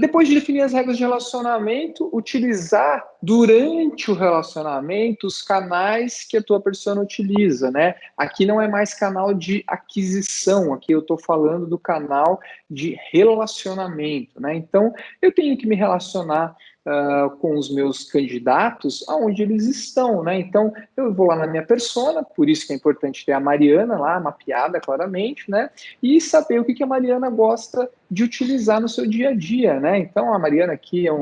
Depois de definir as regras de relacionamento, utilizar durante o relacionamento os canais que a tua persona utiliza, né? Aqui não é mais canal de aquisição, aqui eu estou falando do canal de relacionamento, né? Então, eu tenho que me relacionar com os meus candidatos aonde eles estão, né? Então, eu vou lá na minha persona, por isso que é importante ter a Mariana lá mapeada claramente, né? E saber o que a Mariana gosta de utilizar no seu dia a dia, né? Então, a Mariana aqui é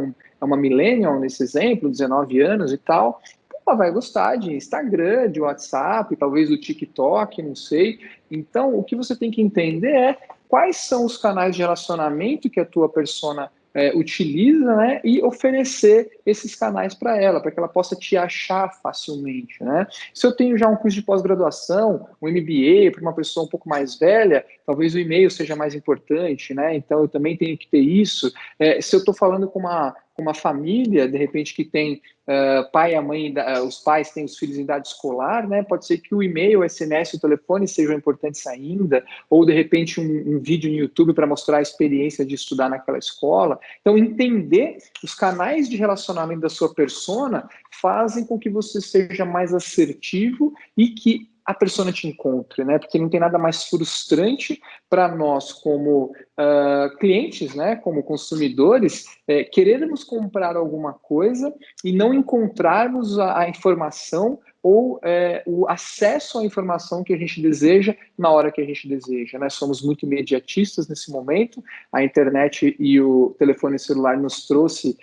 uma millennial nesse exemplo, 19 anos e tal, ela vai gostar de Instagram, de WhatsApp, talvez do TikTok, não sei. Então, o que você tem que entender é quais são os canais de relacionamento que a tua persona utiliza, né, e oferecer esses canais para ela, para que ela possa te achar facilmente, né? Se eu tenho já um curso de pós-graduação, um MBA para uma pessoa um pouco mais velha, talvez o e-mail seja mais importante, né? Então eu também tenho que ter isso. Se eu estou falando com uma família, de repente, que tem pai e a mãe, os pais têm os filhos em idade escolar, né? Pode ser que o e-mail, o SMS, o telefone sejam importantes ainda, ou de repente um vídeo no YouTube para mostrar a experiência de estudar naquela escola. Então, entender os canais de relacionamento da sua persona fazem com que você seja mais assertivo e que a persona te encontre, né? Porque não tem nada mais frustrante para nós como clientes, né? Como consumidores, querermos comprar alguma coisa e não encontrarmos a informação ou o acesso à informação que a gente deseja na hora que a gente deseja, né? Somos muito imediatistas nesse momento, a internet e o telefone celular nos trouxe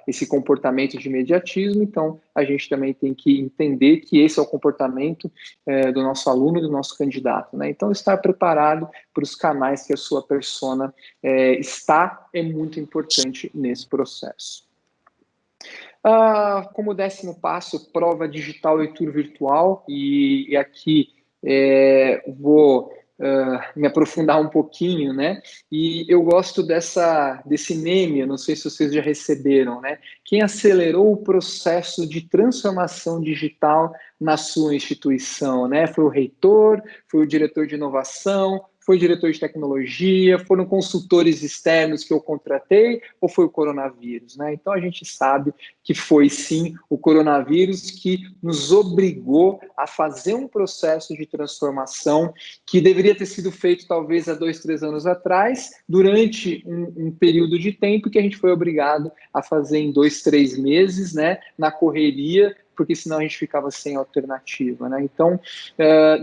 esse comportamento de imediatismo, então a gente também tem que entender que esse é o comportamento do nosso aluno e do nosso candidato, né? Então, estar preparado para os canais que a sua persona está é muito importante nesse processo. Como 10º passo, prova digital e tour virtual, e aqui vou me aprofundar um pouquinho, né? E eu gosto desse meme, eu não sei se vocês já receberam, né? Quem acelerou o processo de transformação digital na sua instituição, né? Foi o reitor, foi o diretor de inovação, foi o diretor de tecnologia, foram consultores externos que eu contratei, ou foi o coronavírus, né? Então a gente sabe que foi sim o coronavírus que nos obrigou a fazer um processo de transformação que deveria ter sido feito talvez há 2, 3 anos atrás, durante um período de tempo que a gente foi obrigado a fazer em 2, 3 meses, né? Na correria, porque senão a gente ficava sem alternativa, né? Então,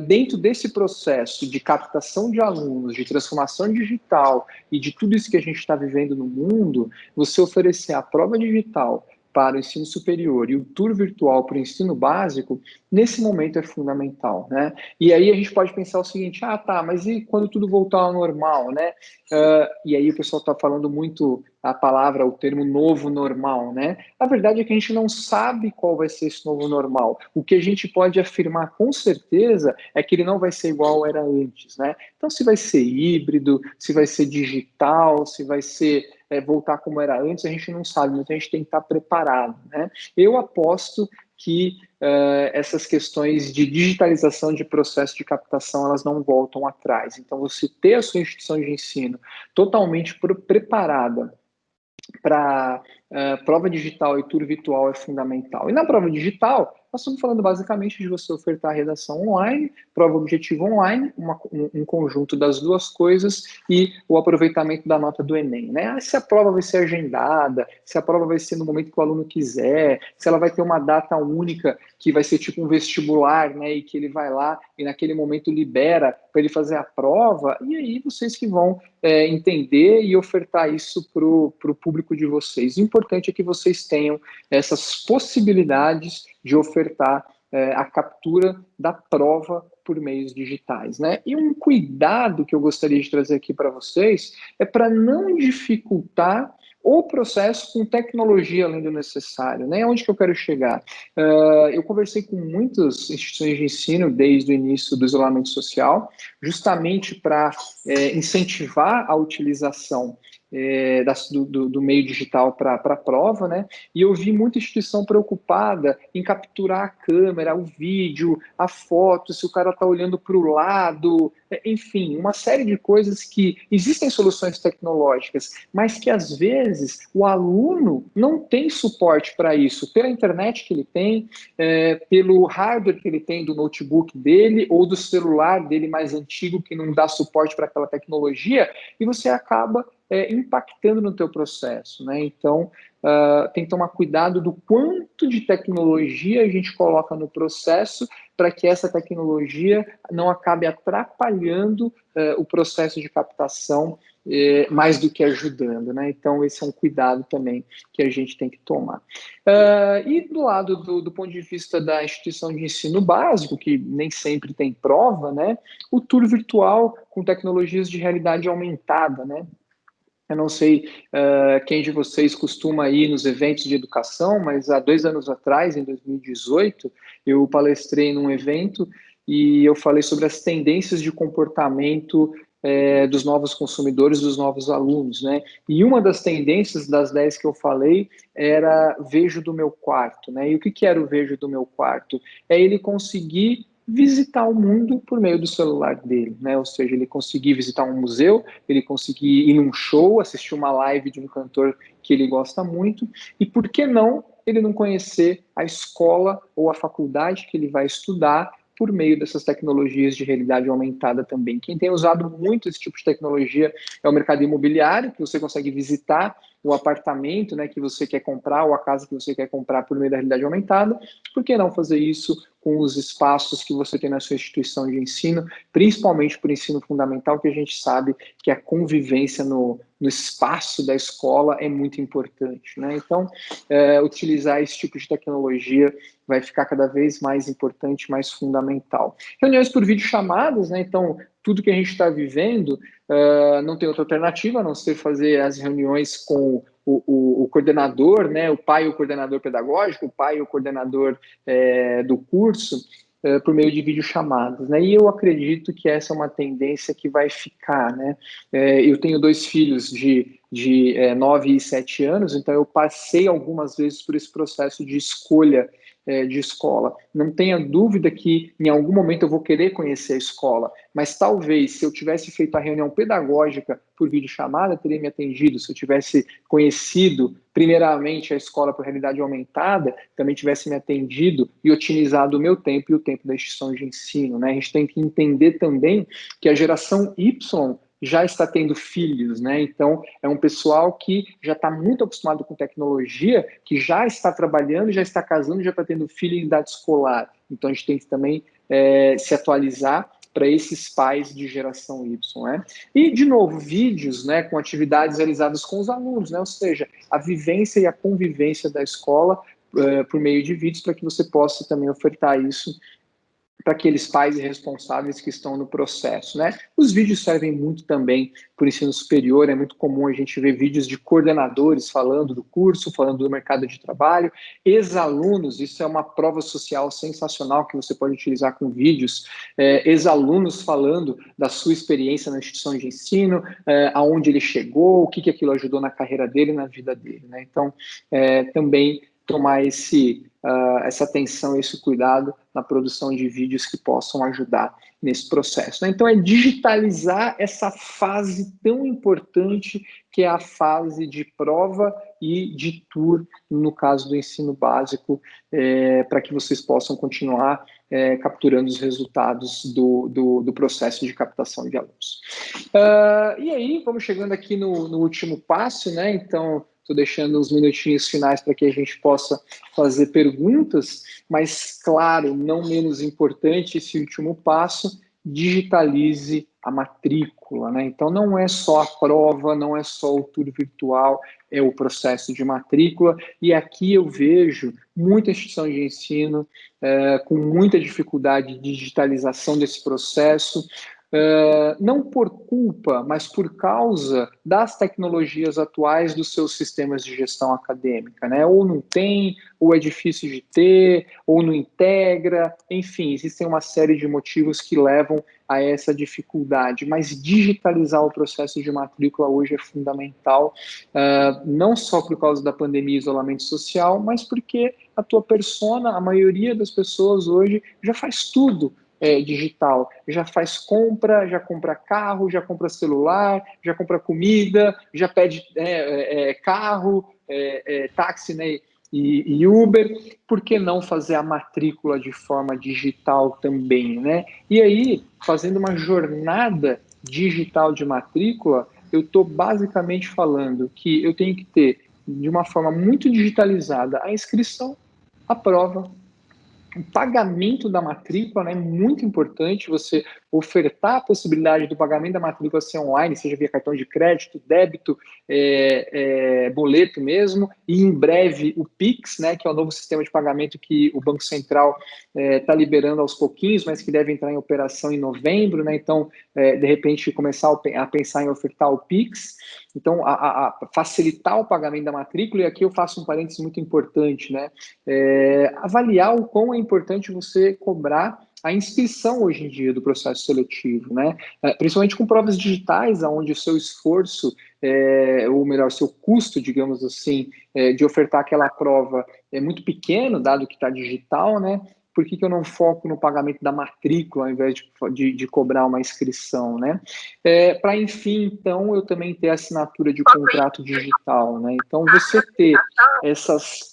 dentro desse processo de captação de alunos, de transformação digital e de tudo isso que a gente está vivendo no mundo, você oferecer a prova digital para o ensino superior e o tour virtual para o ensino básico, nesse momento é fundamental, né? E aí a gente pode pensar o seguinte, tá, mas e quando tudo voltar ao normal, né? E aí o pessoal está falando muito a palavra, o termo novo normal, né? A verdade é que a gente não sabe qual vai ser esse novo normal. O que a gente pode afirmar com certeza é que ele não vai ser igual era antes, né? Então, se vai ser híbrido, se vai ser digital, se vai ser voltar como era antes, a gente não sabe, mas a gente tem que estar preparado, né? Eu aposto que essas questões de digitalização de processo de captação, elas não voltam atrás. Então, você ter a sua instituição de ensino totalmente preparada para prova digital e tour virtual é fundamental. E na prova digital, nós estamos falando basicamente de você ofertar a redação online, prova objetiva online, um conjunto das duas coisas e o aproveitamento da nota do Enem, né? Se a prova vai ser agendada, se a prova vai ser no momento que o aluno quiser, se ela vai ter uma data única que vai ser tipo um vestibular, né? E que ele vai lá e naquele momento libera para ele fazer a prova, e aí vocês que vão entender e ofertar isso para o público de vocês. O importante é que vocês tenham essas possibilidades de ofertar a captura da prova por meios digitais, né? E um cuidado que eu gostaria de trazer aqui para vocês é para não dificultar o processo com tecnologia além do necessário, né? Onde que eu quero chegar? Eu conversei com muitas instituições de ensino desde o início do isolamento social, justamente para incentivar a utilização do meio digital para a prova, né? E eu vi muita instituição preocupada em capturar a câmera, o vídeo, a foto, se o cara está olhando para o lado, enfim, uma série de coisas que existem soluções tecnológicas, mas que às vezes o aluno não tem suporte para isso, pela internet que ele tem, pelo hardware que ele tem do notebook dele ou do celular dele mais antigo que não dá suporte para aquela tecnologia, e você acaba impactando no teu processo, né? Então, tem que tomar cuidado do quanto de tecnologia a gente coloca no processo para que essa tecnologia não acabe atrapalhando o processo de captação mais do que ajudando, né? Então, esse é um cuidado também que a gente tem que tomar. E do lado do ponto de vista da instituição de ensino básico, que nem sempre tem prova, né? O tour virtual com tecnologias de realidade aumentada, né? Eu não sei quem de vocês costuma ir nos eventos de educação, mas há 2 anos atrás, em 2018, eu palestrei num evento e eu falei sobre as tendências de comportamento dos novos consumidores, dos novos alunos, né? E uma das tendências das 10 que eu falei era vejo do meu quarto, né? E o que era o vejo do meu quarto? É ele conseguir visitar o mundo por meio do celular dele, né? Ou seja, ele conseguir visitar um museu, ele conseguir ir num show, assistir uma live de um cantor que ele gosta muito, e por que não ele não conhecer a escola ou a faculdade que ele vai estudar por meio dessas tecnologias de realidade aumentada também. Quem tem usado muito esse tipo de tecnologia é o mercado imobiliário, que você consegue visitar o apartamento, né, que você quer comprar ou a casa que você quer comprar por meio da realidade aumentada. Por que não fazer isso com os espaços que você tem na sua instituição de ensino, principalmente por ensino fundamental, que a gente sabe que a convivência no espaço da escola é muito importante, né? Então, utilizar esse tipo de tecnologia vai ficar cada vez mais importante, mais fundamental. Reuniões por videochamadas, né? Então, tudo que a gente está vivendo não tem outra alternativa a não ser fazer as reuniões com o coordenador, né? O pai e o coordenador pedagógico, o pai e o coordenador do curso, por meio de videochamadas, né? E eu acredito que essa é uma tendência que vai ficar, né? Eu tenho 2 filhos de 9 e 7 anos, então eu passei algumas vezes por esse processo de escolha de escola. Não tenha dúvida que em algum momento eu vou querer conhecer a escola, mas talvez se eu tivesse feito a reunião pedagógica por videochamada, teria me atendido. Se eu tivesse conhecido primeiramente a escola por realidade aumentada, também tivesse me atendido e otimizado o meu tempo e o tempo da instituição de ensino, né? A gente tem que entender também que a geração Y já está tendo filhos, né? Então, é um pessoal que já está muito acostumado com tecnologia, que já está trabalhando, já está casando, já está tendo filho em idade escolar. Então, a gente tem que também se atualizar para esses pais de geração Y, né? E, de novo, vídeos, né, com atividades realizadas com os alunos, né? Ou seja, a vivência e a convivência da escola por meio de vídeos, para que você possa também ofertar isso para aqueles pais e responsáveis que estão no processo, né? Os vídeos servem muito também para o ensino superior, é muito comum a gente ver vídeos de coordenadores falando do curso, falando do mercado de trabalho, ex-alunos, isso é uma prova social sensacional que você pode utilizar com vídeos, ex-alunos falando da sua experiência na instituição de ensino, aonde ele chegou, o que aquilo ajudou na carreira dele, na vida dele, né? Então, também tomar essa atenção, esse cuidado na produção de vídeos que possam ajudar nesse processo, né? Então, é digitalizar essa fase tão importante que é a fase de prova e de tour, no caso do ensino básico, para que vocês possam continuar capturando os resultados do processo de captação de alunos. E aí, vamos chegando aqui no último passo, né? Então, estou deixando uns minutinhos finais para que a gente possa fazer perguntas, mas, claro, não menos importante, esse último passo, digitalize a matrícula, né? Então, não é só a prova, não é só o tour virtual, é o processo de matrícula, e aqui eu vejo muita instituição de ensino com muita dificuldade de digitalização desse processo, não por culpa, mas por causa das tecnologias atuais dos seus sistemas de gestão acadêmica, né? Ou não tem, ou é difícil de ter, ou não integra, enfim, existem uma série de motivos que levam a essa dificuldade, mas digitalizar o processo de matrícula hoje é fundamental, não só por causa da pandemia e isolamento social, mas porque a tua persona, a maioria das pessoas hoje já faz tudo digital, já faz compra, já compra carro, já compra celular, já compra comida, já pede carro, táxi, né, e Uber. Por que não fazer a matrícula de forma digital também, né? E aí, fazendo uma jornada digital de matrícula, eu estou basicamente falando que eu tenho que ter, de uma forma muito digitalizada, a inscrição, a prova, o pagamento da matrícula, né, é muito importante você ofertar a possibilidade do pagamento da matrícula ser online, seja via cartão de crédito, débito, boleto mesmo, e em breve o Pix, né, que é o novo sistema de pagamento que o Banco Central está liberando aos pouquinhos, mas que deve entrar em operação em novembro, né, então, de repente, começar a pensar em ofertar o Pix. Então, a facilitar o pagamento da matrícula, e aqui eu faço um parênteses muito importante, né, avaliar o quão é importante você cobrar a inscrição hoje em dia do processo seletivo, né? Principalmente com provas digitais, onde o seu esforço, ou melhor, seu custo, digamos assim, de ofertar aquela prova é muito pequeno, dado que está digital, né? Por que eu não foco no pagamento da matrícula ao invés de cobrar uma inscrição, né? Para, enfim, então, eu também ter assinatura de contrato digital, né? Então, você ter esses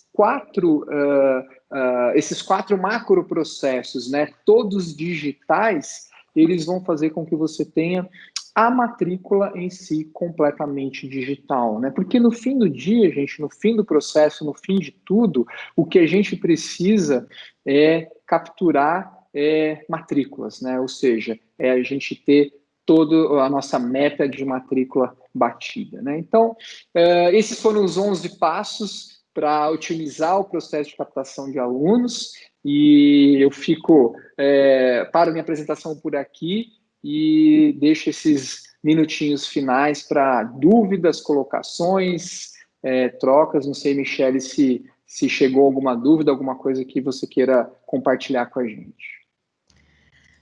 quatro macroprocessos, né, todos digitais, eles vão fazer com que você tenha a matrícula em si completamente digital, né? Porque no fim do dia, gente, no fim do processo, no fim de tudo, o que a gente precisa é capturar matrículas, né? Ou seja, a gente ter toda a nossa meta de matrícula batida, né? Então, esses foram os 11 passos para otimizar o processo de captação de alunos, e eu paro minha apresentação por aqui e deixo esses minutinhos finais para dúvidas, colocações, trocas. Não sei, Michele, se chegou alguma dúvida, alguma coisa que você queira compartilhar com a gente.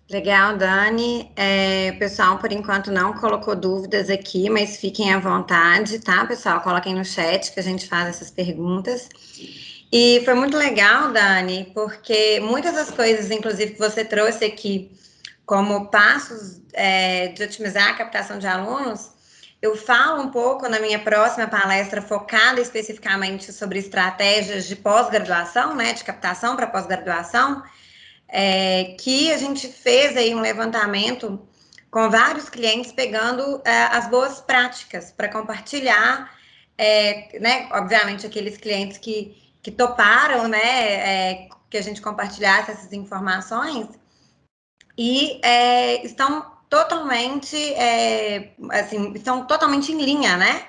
Legal, Dani. Pessoal, por enquanto não colocou dúvidas aqui, mas fiquem à vontade, tá, pessoal? Coloquem no chat que a gente faz essas perguntas. E foi muito legal, Dani, porque muitas das coisas, inclusive, que você trouxe aqui como passos de otimizar a captação de alunos, eu falo um pouco na minha próxima palestra focada especificamente sobre estratégias de pós-graduação, né, de captação para pós-graduação, que a gente fez aí um levantamento com vários clientes pegando as boas práticas para compartilhar, né, obviamente aqueles clientes que toparam, né, que a gente compartilhasse essas informações, e estão totalmente, estão totalmente em linha, né,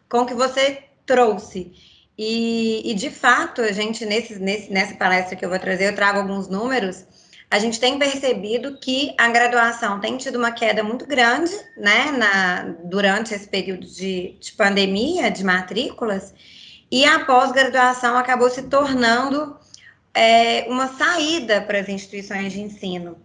com o que você trouxe. E de fato, a gente, nessa palestra que eu vou trazer, eu trago alguns números. A gente tem percebido que a graduação tem tido uma queda muito grande, né, durante esse período de pandemia, de matrículas, e a pós-graduação acabou se tornando uma saída para as instituições de ensino.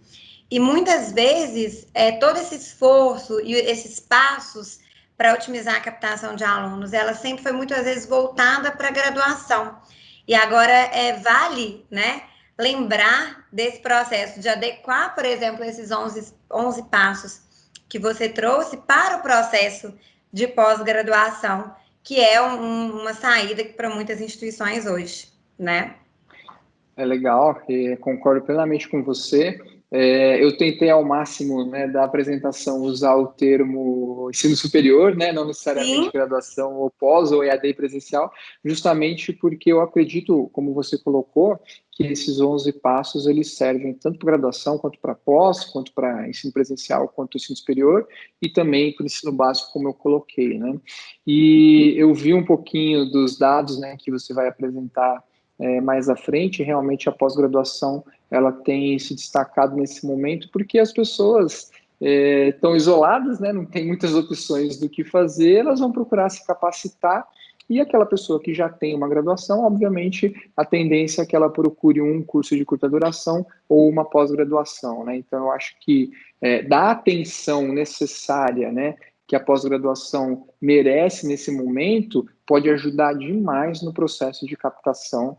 E muitas vezes, todo esse esforço e esses passos para otimizar a captação de alunos, ela sempre foi muitas vezes voltada para a graduação. E agora vale, né, lembrar desse processo de adequar, por exemplo, esses 11 passos que você trouxe para o processo de pós-graduação, que é uma saída para muitas instituições hoje, né? É legal, concordo plenamente com você. Eu tentei ao máximo, né, da apresentação usar o termo ensino superior, né, não necessariamente Sim. graduação ou pós ou EAD presencial, justamente porque eu acredito, como você colocou, que esses 11 passos eles servem tanto para graduação quanto para pós, quanto para ensino presencial, quanto ensino superior e também para o ensino básico, como eu coloquei, né? E eu vi um pouquinho dos dados, né, que você vai apresentar mais à frente. Realmente a pós-graduação ela tem se destacado nesse momento porque as pessoas estão isoladas, né, não tem muitas opções do que fazer, elas vão procurar se capacitar, e aquela pessoa que já tem uma graduação, obviamente, a tendência é que ela procure um curso de curta duração ou uma pós-graduação, né? Então, eu acho que dá atenção necessária, né, que a pós-graduação merece nesse momento, pode ajudar demais no processo de captação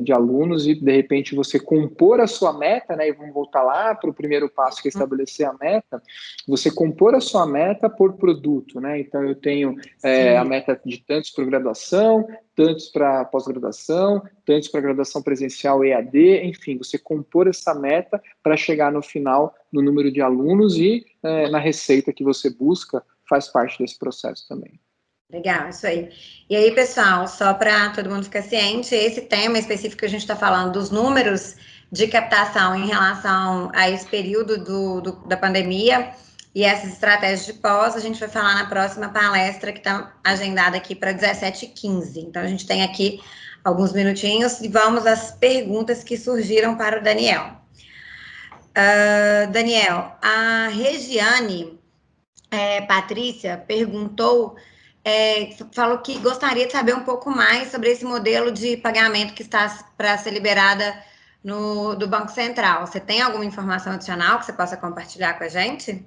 de alunos e, de repente, você compor a sua meta, né? E vamos voltar lá para o primeiro passo, que é estabelecer a meta. Você compor a sua meta por produto, né? Então, eu tenho a meta de tantos para graduação, tantos para pós-graduação, tantos para graduação presencial EAD, enfim, você compor essa meta para chegar no final no número de alunos e na receita que você busca, faz parte desse processo também. Legal, isso aí. E aí, pessoal, só para todo mundo ficar ciente, esse tema específico que a gente está falando dos números de captação em relação a esse período da pandemia e essas estratégias de pós, a gente vai falar na próxima palestra que está agendada aqui para 17h15. Então, a gente tem aqui alguns minutinhos e vamos às perguntas que surgiram para o Daniel. Daniel, a Regiane Patrícia perguntou, falou que gostaria de saber um pouco mais sobre esse modelo de pagamento que está para ser liberada do Banco Central. Você tem alguma informação adicional que você possa compartilhar com a gente?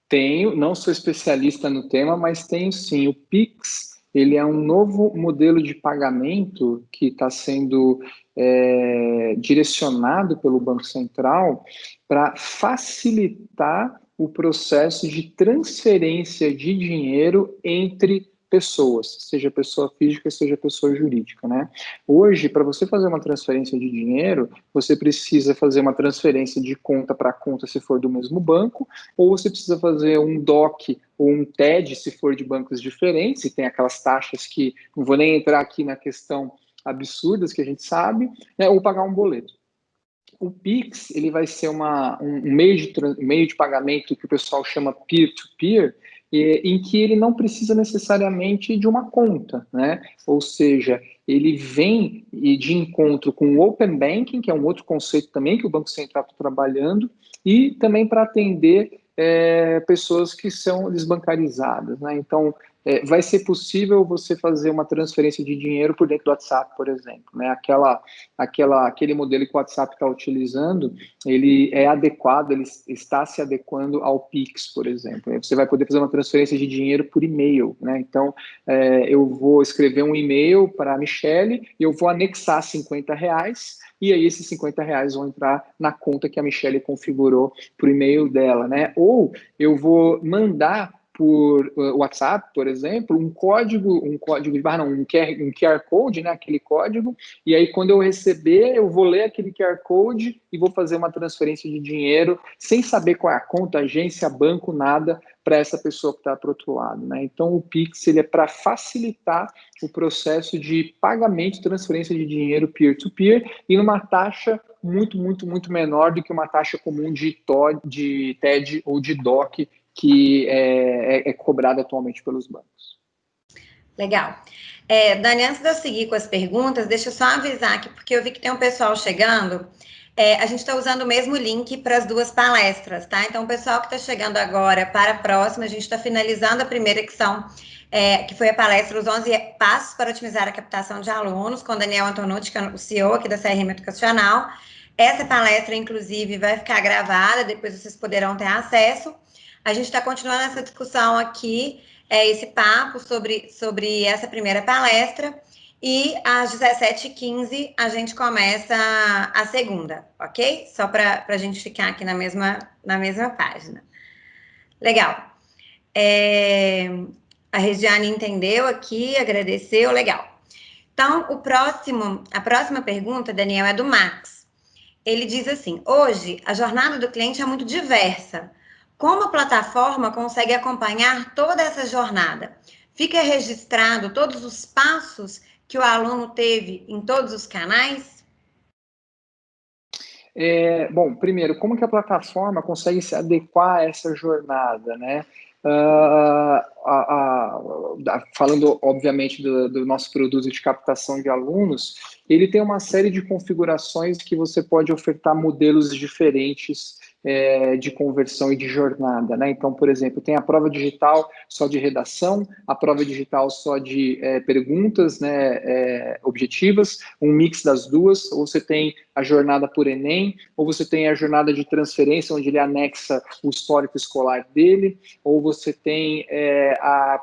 Tenho, não sou especialista no tema, mas tenho sim. O Pix, ele é um novo modelo de pagamento que está sendo direcionado pelo Banco Central para facilitar o processo de transferência de dinheiro entre pessoas, seja pessoa física, seja pessoa jurídica, né? Hoje, para você fazer uma transferência de dinheiro, você precisa fazer uma transferência de conta para conta, se for do mesmo banco, ou você precisa fazer um DOC ou um TED, se for de bancos diferentes, e tem aquelas taxas que não vou nem entrar aqui na questão absurdas que a gente sabe, né, ou pagar um boleto. O Pix, ele vai ser um meio de pagamento que o pessoal chama peer-to-peer, em que ele não precisa necessariamente de uma conta, né? Ou seja, ele vem de encontro com o Open Banking, que é um outro conceito também que o Banco Central está trabalhando, e também para atender pessoas que são desbancarizadas, né? Então, vai ser possível você fazer uma transferência de dinheiro por dentro do WhatsApp, por exemplo, né? Aquele modelo que o WhatsApp está utilizando, ele é adequado, ele está se adequando ao Pix, por exemplo. Você vai poder fazer uma transferência de dinheiro por e-mail, né? Então, eu vou escrever um e-mail para a Michelle e eu vou anexar R$50, e aí esses R$50 vão entrar na conta que a Michelle configurou para o e-mail dela, né? Ou eu vou mandar por WhatsApp, por exemplo, um código de barra, não, um QR Code, né, aquele código, e aí quando eu receber, eu vou ler aquele QR Code e vou fazer uma transferência de dinheiro sem saber qual é a conta, agência, banco, nada, para essa pessoa que está para o outro lado, né? Então o Pix ele é para facilitar o processo de pagamento e transferência de dinheiro peer-to-peer e numa taxa muito, muito, muito menor do que uma taxa comum de TED ou de DOC que é cobrada atualmente pelos bancos. Legal. Dani, antes de eu seguir com as perguntas, deixa eu só avisar aqui, porque eu vi que tem um pessoal chegando. A gente está usando o mesmo link para as duas palestras, tá? Então, o pessoal que está chegando agora para a próxima, a gente está finalizando a primeira, que foi a palestra Os 11 Passos para Otimizar a Captação de Alunos, com Daniel Antonucci, que é o CEO aqui da CRM Educacional. Essa palestra, inclusive, vai ficar gravada, depois vocês poderão ter acesso. A gente está continuando essa discussão aqui, esse papo sobre essa primeira palestra. E às 17h15 a gente começa a segunda, ok? Só para a gente ficar aqui na mesma página. Legal. A Regiane entendeu aqui, agradeceu, legal. Então, a próxima pergunta, Daniel, é do Max. Ele diz assim: hoje a jornada do cliente é muito diversa. Como a plataforma consegue acompanhar toda essa jornada? Fica registrado todos os passos que o aluno teve em todos os canais? Bom, primeiro, como que a plataforma consegue se adequar a essa jornada, né? Falando, obviamente, do nosso produto de captação de alunos, ele tem uma série de configurações que você pode ofertar modelos diferentes de conversão e de jornada, né? Então, por exemplo, tem a prova digital só de redação, a prova digital só de perguntas, né, objetivas, um mix das duas, ou você tem a jornada por Enem, ou você tem a jornada de transferência, onde ele anexa o histórico escolar dele, ou você tem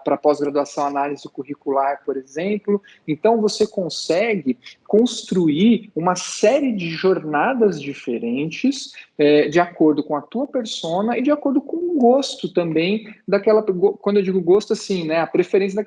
para pós-graduação análise curricular, por exemplo. Então, você consegue construir uma série de jornadas diferentes de acordo com a tua persona e de acordo com o gosto também daquela, quando eu digo gosto, assim, né, a preferência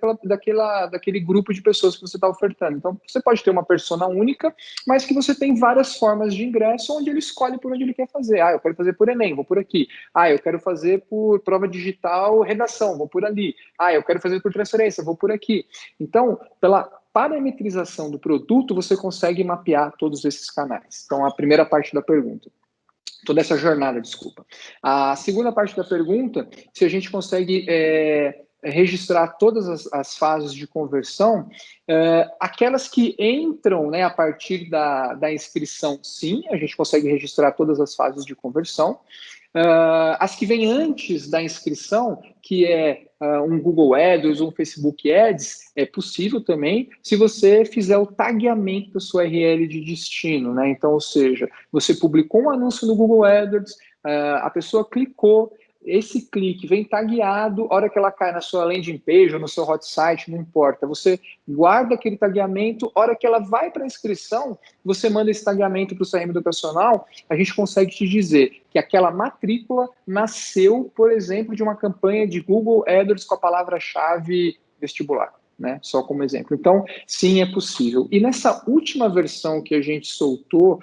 daquele grupo de pessoas que você está ofertando. Então, você pode ter uma persona única, mas que você tem várias formas de ingresso onde ele escolhe por onde ele quer fazer. Ah, eu quero fazer por Enem, vou por aqui. Ah, eu quero fazer por prova digital, redação, vou por ali. Ah, eu quero fazer por transferência, vou por aqui. Então, pela parametrização do produto, você consegue mapear todos esses canais. Então, a primeira parte da pergunta. Toda essa jornada, desculpa. A segunda parte da pergunta, se a gente consegue registrar todas as fases de conversão, aquelas que entram, né, a partir da inscrição, sim, a gente consegue registrar todas as fases de conversão. As que vêm antes da inscrição, que é um Google Ads ou um Facebook Ads, é possível também se você fizer o tagueamento da sua URL de destino, né? Então, ou seja, você publicou um anúncio no Google Ads, a pessoa clicou, esse clique vem tagueado, a hora que ela cai na sua landing page ou no seu hot site, não importa, você guarda aquele tagueamento, a hora que ela vai para a inscrição, você manda esse tagueamento para o CRM do personal, a gente consegue te dizer que aquela matrícula nasceu, por exemplo, de uma campanha de Google AdWords com a palavra-chave vestibular, né? Só como exemplo. Então, sim, é possível. E nessa última versão que a gente soltou,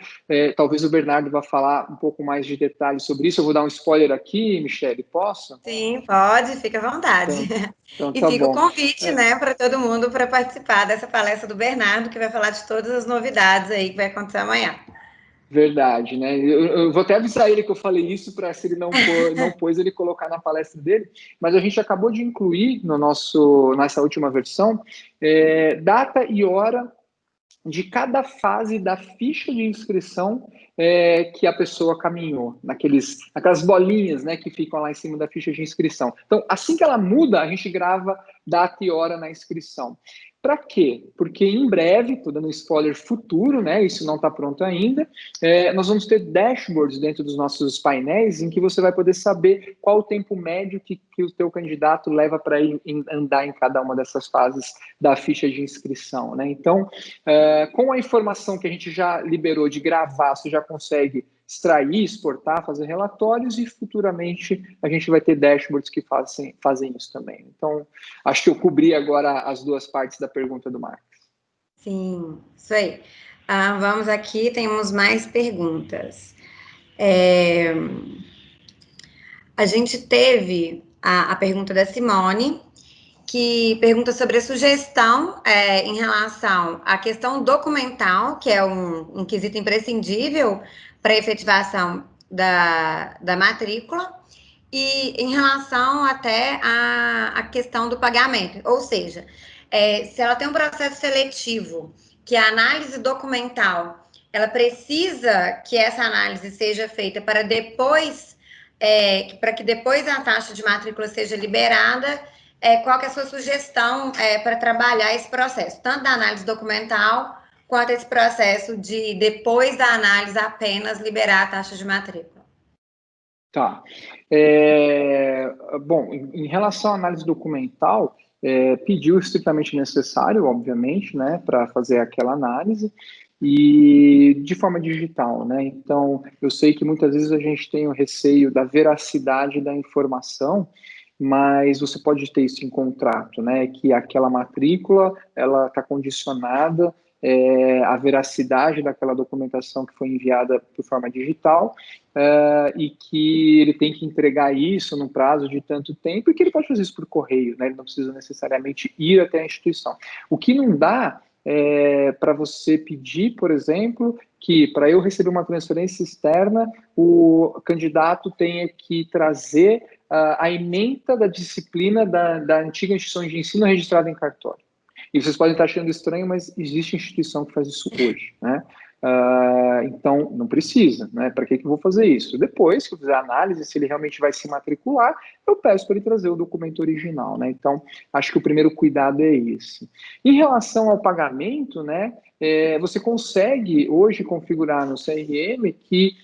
talvez o Bernardo vá falar um pouco mais de detalhes sobre isso. Eu vou dar um spoiler aqui, Michele, posso? Sim, pode, fica à vontade. Então E tá fica o bom. convite, né, para todo mundo para participar dessa palestra do Bernardo, que vai falar de todas as novidades aí que vai acontecer amanhã. Verdade, né? Eu vou até avisar ele que eu falei isso para, se ele não pôs, ele colocar na palestra dele. Mas a gente acabou de incluir nessa última versão data e hora de cada fase da ficha de inscrição que a pessoa caminhou, naquelas bolinhas, né, que ficam lá em cima da ficha de inscrição. Então, assim que ela muda, a gente grava data e hora na inscrição. Para quê? Porque em breve, estou dando um spoiler futuro, né? Isso não está pronto ainda. Nós vamos ter dashboards dentro dos nossos painéis em que você vai poder saber qual o tempo médio que o teu candidato leva para andar em cada uma dessas fases da ficha de inscrição, né? Então, com a informação que a gente já liberou de gravar, você já consegue extrair, exportar, fazer relatórios e futuramente a gente vai ter dashboards que fazem isso também. Então, acho que eu cobri agora as duas partes da pergunta do Marcos. Sim, isso aí. Vamos aqui, temos mais perguntas. A gente teve a pergunta da Simone, que pergunta sobre a sugestão em relação à questão documental, que é um quesito imprescindível para a efetivação da matrícula, e em relação até à questão do pagamento. Ou seja, se ela tem um processo seletivo, que a análise documental, ela precisa que essa análise seja feita para depois, para que depois a taxa de matrícula seja liberada, qual que é a sua sugestão para trabalhar esse processo, tanto da análise documental, quanto esse processo de, depois da análise, apenas liberar a taxa de matrícula? Tá. Bom, em relação à análise documental, pedir o estritamente necessário, obviamente, né, para fazer aquela análise, e de forma digital, né? Então, eu sei que muitas vezes a gente tem o receio da veracidade da informação, mas você pode ter isso em contrato, né? Que aquela matrícula, ela está condicionada à veracidade daquela documentação que foi enviada por forma digital, e que ele tem que entregar isso no prazo de tanto tempo, e que ele pode fazer isso por correio, né? Ele não precisa necessariamente ir até a instituição. O que não dá para você pedir, por exemplo, que para eu receber uma transferência externa, o candidato tenha que trazer a ementa da disciplina da antiga instituição de ensino registrada em cartório. E vocês podem estar achando estranho, mas existe instituição que faz isso hoje, né? Então, não precisa, né? Para que eu vou fazer isso? Depois que eu fizer a análise, se ele realmente vai se matricular, eu peço para ele trazer o documento original, né? Então, acho que o primeiro cuidado é esse. Em relação ao pagamento, né? Você consegue hoje configurar no CRM que,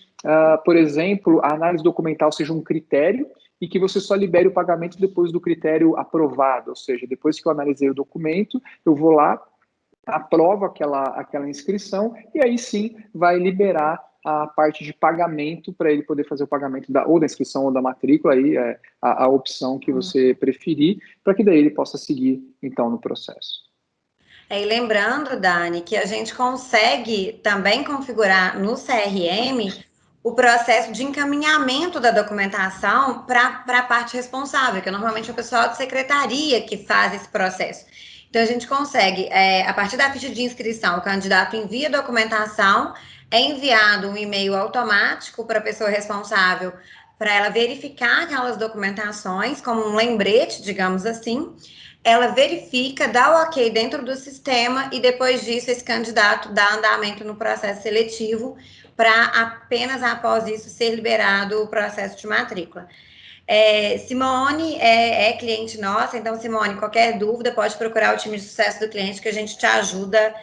por exemplo, a análise documental seja um critério e que você só libere o pagamento depois do critério aprovado, ou seja, depois que eu analisei o documento, eu vou lá, aprovo aquela inscrição e aí sim vai liberar a parte de pagamento para ele poder fazer o pagamento ou da inscrição ou da matrícula, aí é a opção que você preferir, para que daí ele possa seguir, então, no processo. E lembrando, Dani, que a gente consegue também configurar no CRM o processo de encaminhamento da documentação para a parte responsável, que é normalmente o pessoal de secretaria que faz esse processo. Então, a gente consegue, a partir da ficha de inscrição, o candidato envia a documentação, é enviado um e-mail automático para a pessoa responsável, para ela verificar aquelas documentações, como um lembrete, digamos assim. Ela verifica, dá o ok dentro do sistema e depois disso esse candidato dá andamento no processo seletivo para apenas após isso ser liberado o processo de matrícula. Simone é cliente nossa, então Simone, qualquer dúvida pode procurar o time de sucesso do cliente que a gente te ajuda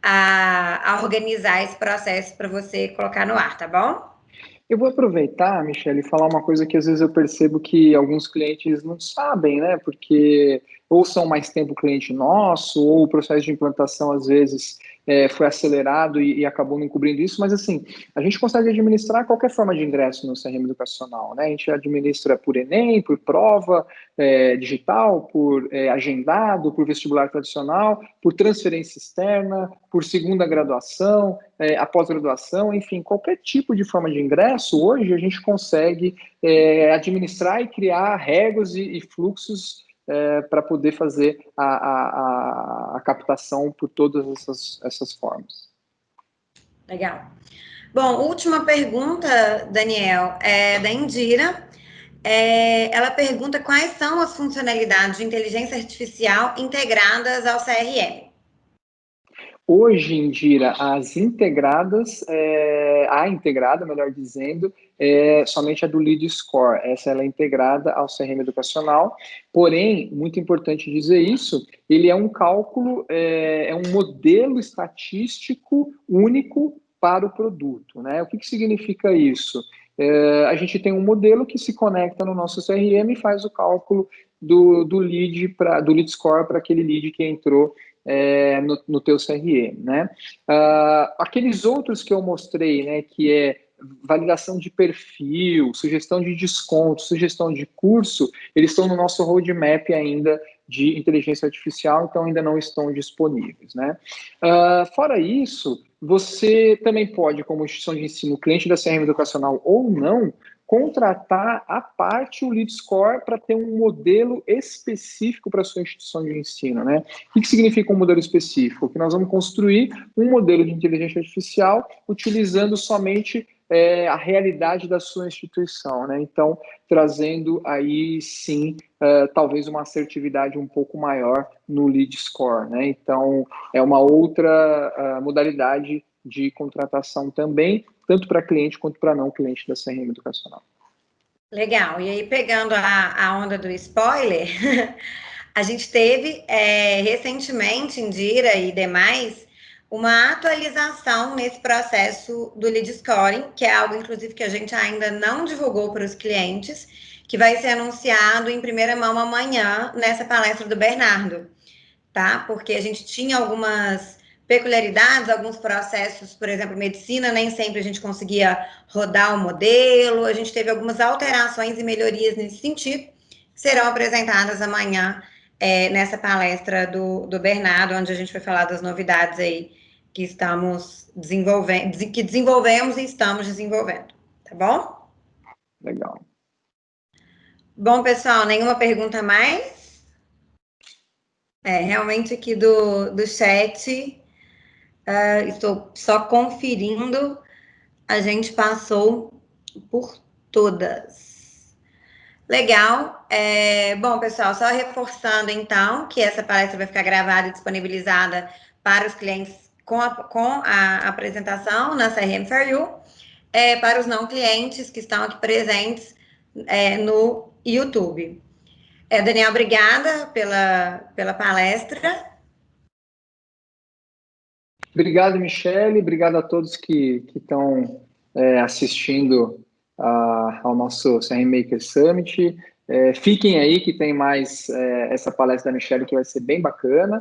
a organizar esse processo para você colocar no ar, tá bom? Eu vou aproveitar, Michele, e falar uma coisa que às vezes eu percebo que alguns clientes não sabem, né? Porque ou são mais tempo cliente nosso, ou o processo de implantação às vezes foi acelerado e acabou não cobrindo isso, mas assim, a gente consegue administrar qualquer forma de ingresso no CRM educacional, né? A gente administra por Enem, por prova digital, por agendado, por vestibular tradicional, por transferência externa, por segunda graduação, a pós-graduação, enfim, qualquer tipo de forma de ingresso, hoje a gente consegue administrar e criar regras e fluxos para poder fazer a captação por todas essas formas. Legal. Bom, última pergunta, Daniel, é da Indira. Ela pergunta quais são as funcionalidades de inteligência artificial integradas ao CRM. Hoje em dia, as integradas, a integrada, melhor dizendo, é somente a do Lead Score. Essa ela é integrada ao CRM educacional. Porém, muito importante dizer isso, ele é um cálculo, é um modelo estatístico único para o produto, né? O que significa isso? A gente tem um modelo que se conecta no nosso CRM e faz o cálculo do lead score para aquele lead que entrou no teu CRM, né? Aqueles outros que eu mostrei, né, que é validação de perfil, sugestão de desconto, sugestão de curso, eles estão no nosso roadmap ainda de inteligência artificial, então ainda não estão disponíveis, né? Fora isso, você também pode, como instituição de ensino, cliente da CRM educacional ou não, contratar à parte o Lead Score para ter um modelo específico para a sua instituição de ensino, né? O que significa um modelo específico? Que nós vamos construir um modelo de inteligência artificial utilizando somente a realidade da sua instituição, né? Então, trazendo aí, sim, talvez uma assertividade um pouco maior no Lead Score, né? Então, é uma outra modalidade de contratação também, tanto para cliente quanto para não cliente da CRM educacional. Legal. E aí, pegando a onda do spoiler, a gente teve recentemente, Indira e demais, uma atualização nesse processo do lead scoring, que é algo, inclusive, que a gente ainda não divulgou para os clientes, que vai ser anunciado em primeira mão amanhã, nessa palestra do Bernardo, tá? Porque a gente tinha algumas peculiaridades, alguns processos, por exemplo, medicina, nem sempre a gente conseguia rodar o modelo, a gente teve algumas alterações e melhorias nesse sentido, que serão apresentadas amanhã nessa palestra do Bernardo, onde a gente vai falar das novidades aí que estamos desenvolvendo, que desenvolvemos e estamos desenvolvendo, tá bom? Legal. Bom, pessoal, nenhuma pergunta mais? Realmente aqui do chat, estou só conferindo, a gente passou por todas. Legal. Bom, pessoal, só reforçando então que essa palestra vai ficar gravada e disponibilizada para os clientes com a apresentação na CRM for You, para os não clientes que estão aqui presentes no YouTube. Daniel, obrigada pela palestra. Obrigado, Michele. Obrigado a todos que estão assistindo ao nosso CRM Maker Summit. Fiquem aí que tem mais essa palestra da Michele que vai ser bem bacana.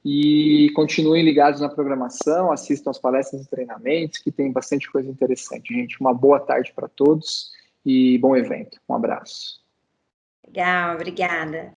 E continuem ligados na programação, assistam as palestras e treinamentos, que tem bastante coisa interessante, gente. Uma boa tarde para todos e bom evento. Um abraço. Legal, obrigada.